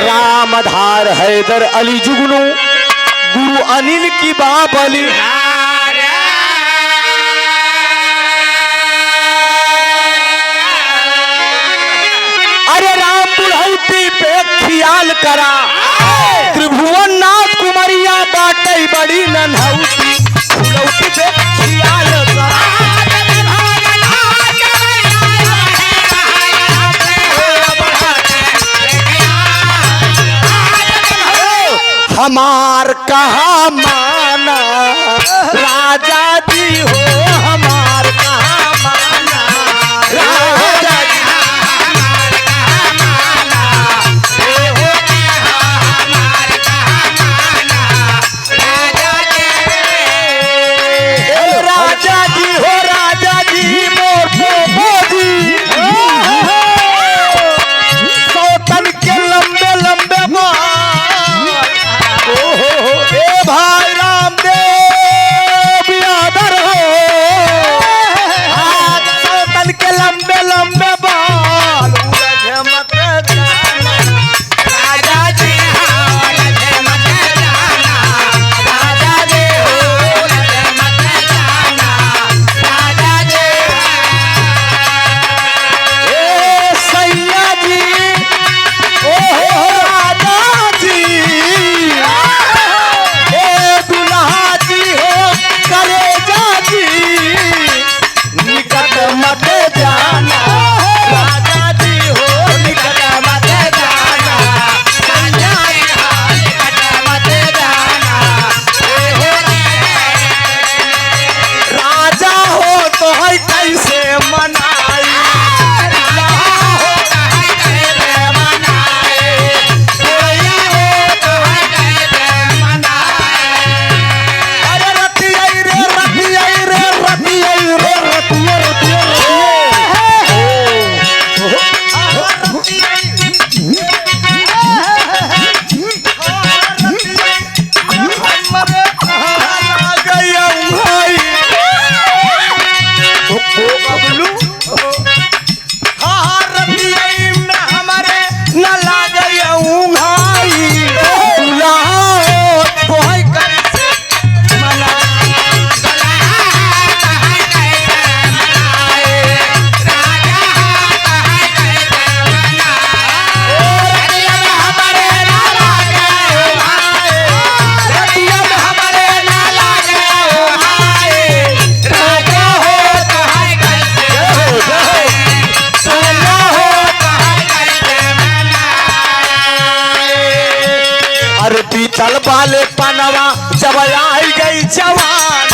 रामधार हैदर अली जुगनू गुरु अनिल की बाबली अरे राम बुढ़ौती पे ख्याल करा त्रिभुवन नाथ कुमरिया बाटे बड़ी नन्हौती बुढ़ौती पे ख्याल करा। हमार कहा माना राजा जी हो, हमार कहा माना राजा जी। राजा जी हो राजा जी मोर मोदी सौतन के लंबे लंबे बाल। ओ भाई रामदेव यादर जब आई गई जवान